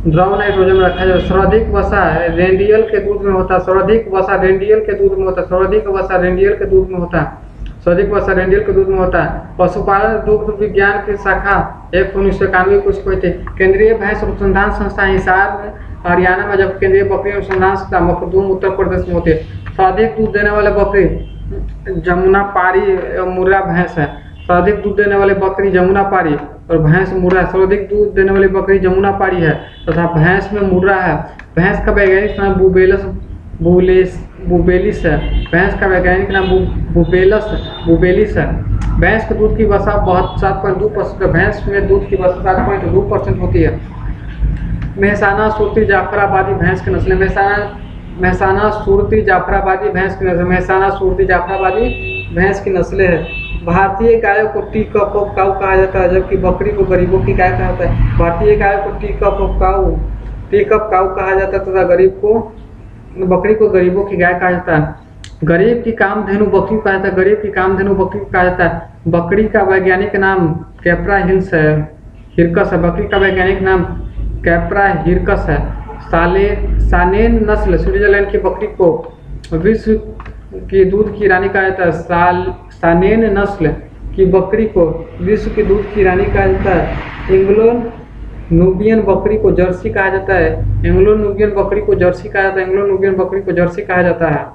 द्रव नाइट्रोजन में रखा जाता है। सर्वाधिक वसा रेंडियल के दूध में होता है। सर्वाधिक वसा रेंडियल के दूध में होता है। सर्वाधिक वसा रेंडियल के दूध में होता है। सर्वाधिक वसा रेंडियल के दूध में होता है। पशुपालन दुग्ध विज्ञान की शाखा 1991 को इसको थी। केंद्रीय भैंस अनुसंधान संस्था हिसार में हरियाणा में, जब केंद्रीय बकरी अनुसंधान संस्था मखदूम उत्तर प्रदेश में होती है। सर्वाधिक दूध देने वाले बकरी जमुनापारी मुर्रा भैंस है। सर्वाधिक दूध देने वाले बकरी जमुनापारी और भैंस मुर्रा। सर्वाधिक दूध देने वाली बकरी जमुनापारी है तथा भैंस में मुर्रा है। भैंस का वैज्ञानिक नाम बुबेलिस है। भैंस का वैज्ञानिक नाम बुबेलिस है। भैंस के दूध की वसा 7.2% है। भैंस में दूध की वसा 7.2% होती है। मेहसाना सुरती जाफराबादी भैंस की नस्लें। मेहसाना सुरती जाफराबादी भैंस की नस्लें। मेहसाना सुरती जाफराबादी भैंस की नस्लें है। भारतीय गायों को टी कप ऑफ काऊ कहा जाता है, जबकि बकरी को गरीबों की गाय कहा जाता है। भारतीय गायों को टी कप काऊ कहा जाता है तथा बकरी को गरीबों की गाय कहा जाता है। गरीब की कामधेनु बकरी कहा जाता है। गरीब की कामधेनु बकरी कहा जाता है। बकरी का वैज्ञानिक नाम कैप्रा हिरकस है। बकरी का वैज्ञानिक नाम कैप्रा हिरकस है। सानेन नस्ल स्विट्जरलैंड की बकरी को विश्व की दूध की रानी कहा जाता है। सानेन नस्ल की बकरी को विश्व की दूध की रानी कहा जाता है। एंग्लो नूबियन बकरी को जर्सी कहा जाता है। एंग्लो नूबियन बकरी को जर्सी कहा जाता है। एंग्लो नूबियन बकरी को जर्सी कहा जाता है।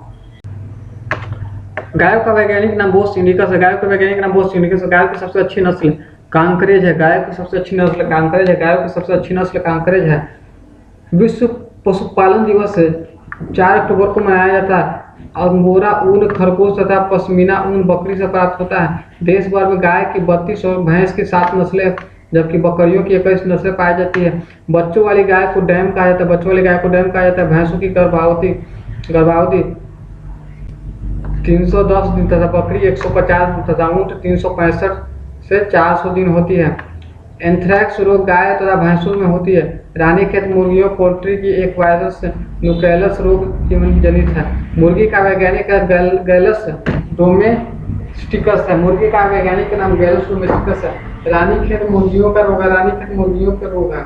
गायों का वैज्ञानिक नाम बोस इंडिकस है। गायों का वैज्ञानिक नाम बोस इंडिकस है। गायों की सबसे अच्छी नस्ल कांकरेज है। गायों की सबसे अच्छी नस्ल कांकरेज है। गायों की सबसे अच्छी नस्ल कांकरेज है। विश्व पशुपालन दिवस 4 अक्टूबर को मनाया जाता है। अंगोरा ऊन खरगोश तथा पश्मीना ऊन बकरी से प्राप्त होता है। देश भर में गाय की 32 और भैंस की 7 नस्लें, जबकि बकरियों की 21 नस्लें पाई जाती है। बच्चों वाली गाय को डैम कहा जाता है। बच्चों वाली गाय को डैम कहा जाता है। भैंसों की गर्भावधि 310 दिन तथा बकरी 150 दिन तथा ऊँट 365 से 400 दिन होती है। एंथ्रैक्स रोग गाय तथा भैंसों में होती है। रानीखेत मुर्गियों पोल्ट्री की एक वायरस न्यूक्लेलस रोग जनित है। मुर्गी का वैज्ञानिक है गैलस डोमेस्टिकस है। मुर्गी का वैज्ञानिक नाम गैलस डोमेस्टिकस है। रानीखेत मुर्गियों का रोग है। रानीखेत मुर्गियों का रोग है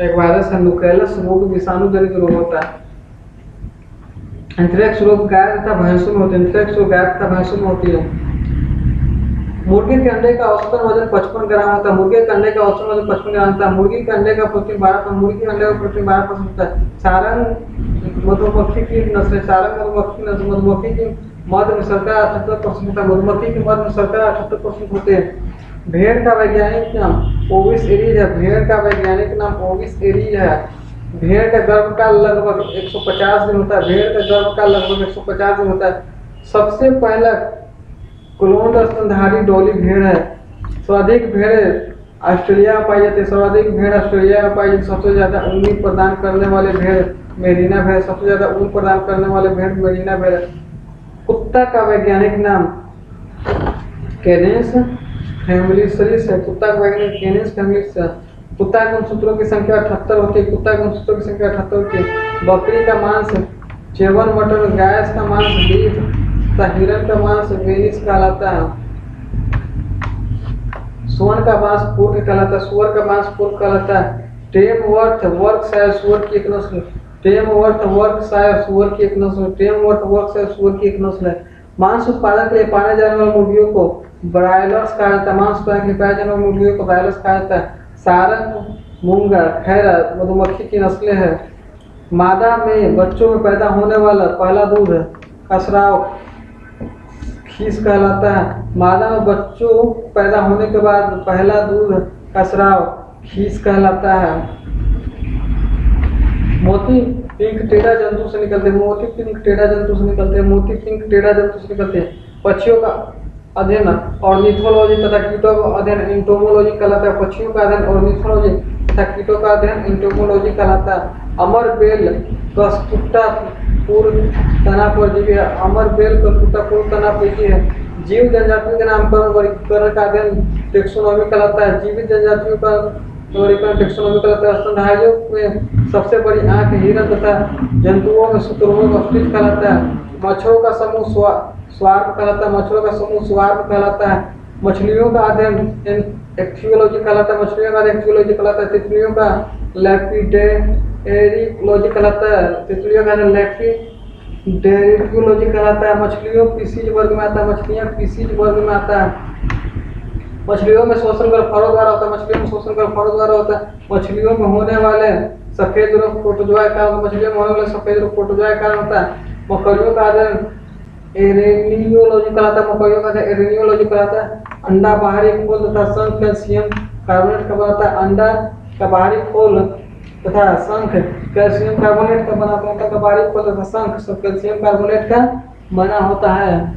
एक वायरस है। न्यूक्लेलस रोग विषाणु जनित रोग होता है। एंथ्रैक्स रोग गाय तथा भैंसों में होती है। एंथ्रैक्स रोग गाय तथा भैंसों में होती है। मुर्गी के अंडे का औसतन वजन 55 ग्राम होता है। मुर्गी के अंडे का औसतन वजन 55 ग्राम होता है। मुर्गी के अंडे का प्रोटीन 12%। मुर्गी के अंडे का प्रोटीन 12% होता है। सारंग मधुमक्खी की नस्ल। सारंग मधुमक्खी की मध में शर्करा 78% होता है। मधुमक्खी की मध में शर्करा 78% होते हैं। भेड़ का वैज्ञानिक नाम ओविस एरीज है। भेड़ का वैज्ञानिक नाम ओविस एरीज है। भेड़ का गर्भकाल लगभग 150 दिन होता है। भेड़ का गर्भकाल लगभग 150 दिन होता है। सबसे पहला क्लोन स्तनधारी डॉली भेड़ है। सर्वाधिक भेड़ ऑस्ट्रेलिया में पाई जाती है। सर्वाधिक भेड़ ऑस्ट्रेलिया में पाई जाती है। सबसे ज्यादा ऊन प्रदान करने वाले भेड़ मेरिना भेड़। सबसे ज्यादा ऊन प्रदान करने वाले भेड़ मेरिना भेड़। कुत्ता का वैज्ञानिक नाम कैनेस फैमिलिस है। कुत्ता का वैज्ञानिक कैनेस फैमिलिस है। कुत्ता के गुणसूत्रों की संख्या 78 होती है। कुत्ता के गुणसूत्रों की संख्या 78 होती है। बकरी का मांस चेवन मटन, गैस का मांस बीफ तथा हिरन का मांस वेनिस कहलाता है। सुअर का मांस पोर्क कहलाता है। सुअर का मांस पोर्क कहलाता है। टेमवर्थ वर्कशायर सुअर की एक नस्ल। टेमवर्थ वर्कशायर सुअर की एक नस्ल। टेमवर्थ वर्कशायर सुअर की एक नस्ल है। मांस उत्पादन के लिए पाले जाने वाली मुर्गियों को ब्रायलर्स कहा जाता है। मांस उत्पादन के लिए पाए जाने वाली मुर्गियों को ब्रायलर्स कहा जाता है। सारंग मूंगा खैरा मधुमक्खी की नस्लें हैं। मादा में बच्चों में पैदा होने वाला पहला दूध कसराव खीस कहलाता है। मादा में बच्चों पैदा होने के बाद पहला दूध कसराव खीस कहलाता है। मोती पिंक टेढ़ा जंतु से निकलते हैं, मोती पिंक टेढ़ा जंतु से निकलते हैं, मोती पिंक टेढ़ा जंतु से निकलते हैं। पक्षियों का अध्ययन ऑर्निथोलॉजी तथा कीटों का अध्ययन एंटोमोलॉजी कहलाता है। पक्षियों का अध्ययन ऑर्निथोलॉजी तथा कीटों का अध्ययन एंटोमोलॉजी कहलाता है। अमर बेल कस्कुट्टा पूर्व तना परजीवी है। अमर बेल कस्कुट्टा पूर्व तना परजीवी है। जीव जनजातियों के नामकरण वर्गीकरण का अध्ययन टेक्सोनॉमी कहलाता है। जीवित जनजातियों का वर्गीकरण टेक्सोनॉमी कहलाता है। स्तनधारियों में सबसे बड़ी आंख हिरन तथा जंतुओं में शुतुरमुर्ग ऑस्ट्रिच कहलाता है। मच्छरों का समूह स्वार्म कहलाता है। मच्छरों का समूह स्वार्म कहलाता है। मछलियों का अध्ययन एक्टियोलॉजी कहलाता है। मछलियों का अध्ययन एक्टियोलॉजी कहलाता है। तितलियों का लैपिडेरियोलॉजी कहलाता है। तितलियों का अध्ययन लैपिडेरियोलॉजी कहलाता है। मछलियों पीसीज वर्ग में आता है। मछलियां पीसीज वर्ग में आता है। मछलियों में श्वसन कर फरों द्वारा होता है। मछलियों में श्वसन कर फरों द्वारा होता है। मछलियों में होने वाले सफेद रोग प्रोटोजोआ के कारण, मछलियों में होने वाले सफेद रोग प्रोटोजोआ के कारण होता है। मकड़ियों का अध्ययन एरेनियोलॉजी कहलाता है। मकड़ियों का अध्ययन एरेनियोलॉजी कहलाता है। अंडा बाहरी खोल तथा शंख कैल्शियम कार्बोनेट का बनता है। अंडा का बाहरी खोल तथा शंख कैल्शियम कार्बोनेट का बना होता है। अंडा का बाहरी खोल तथा शंख सब कैल्शियम कार्बोनेट का बना होता है।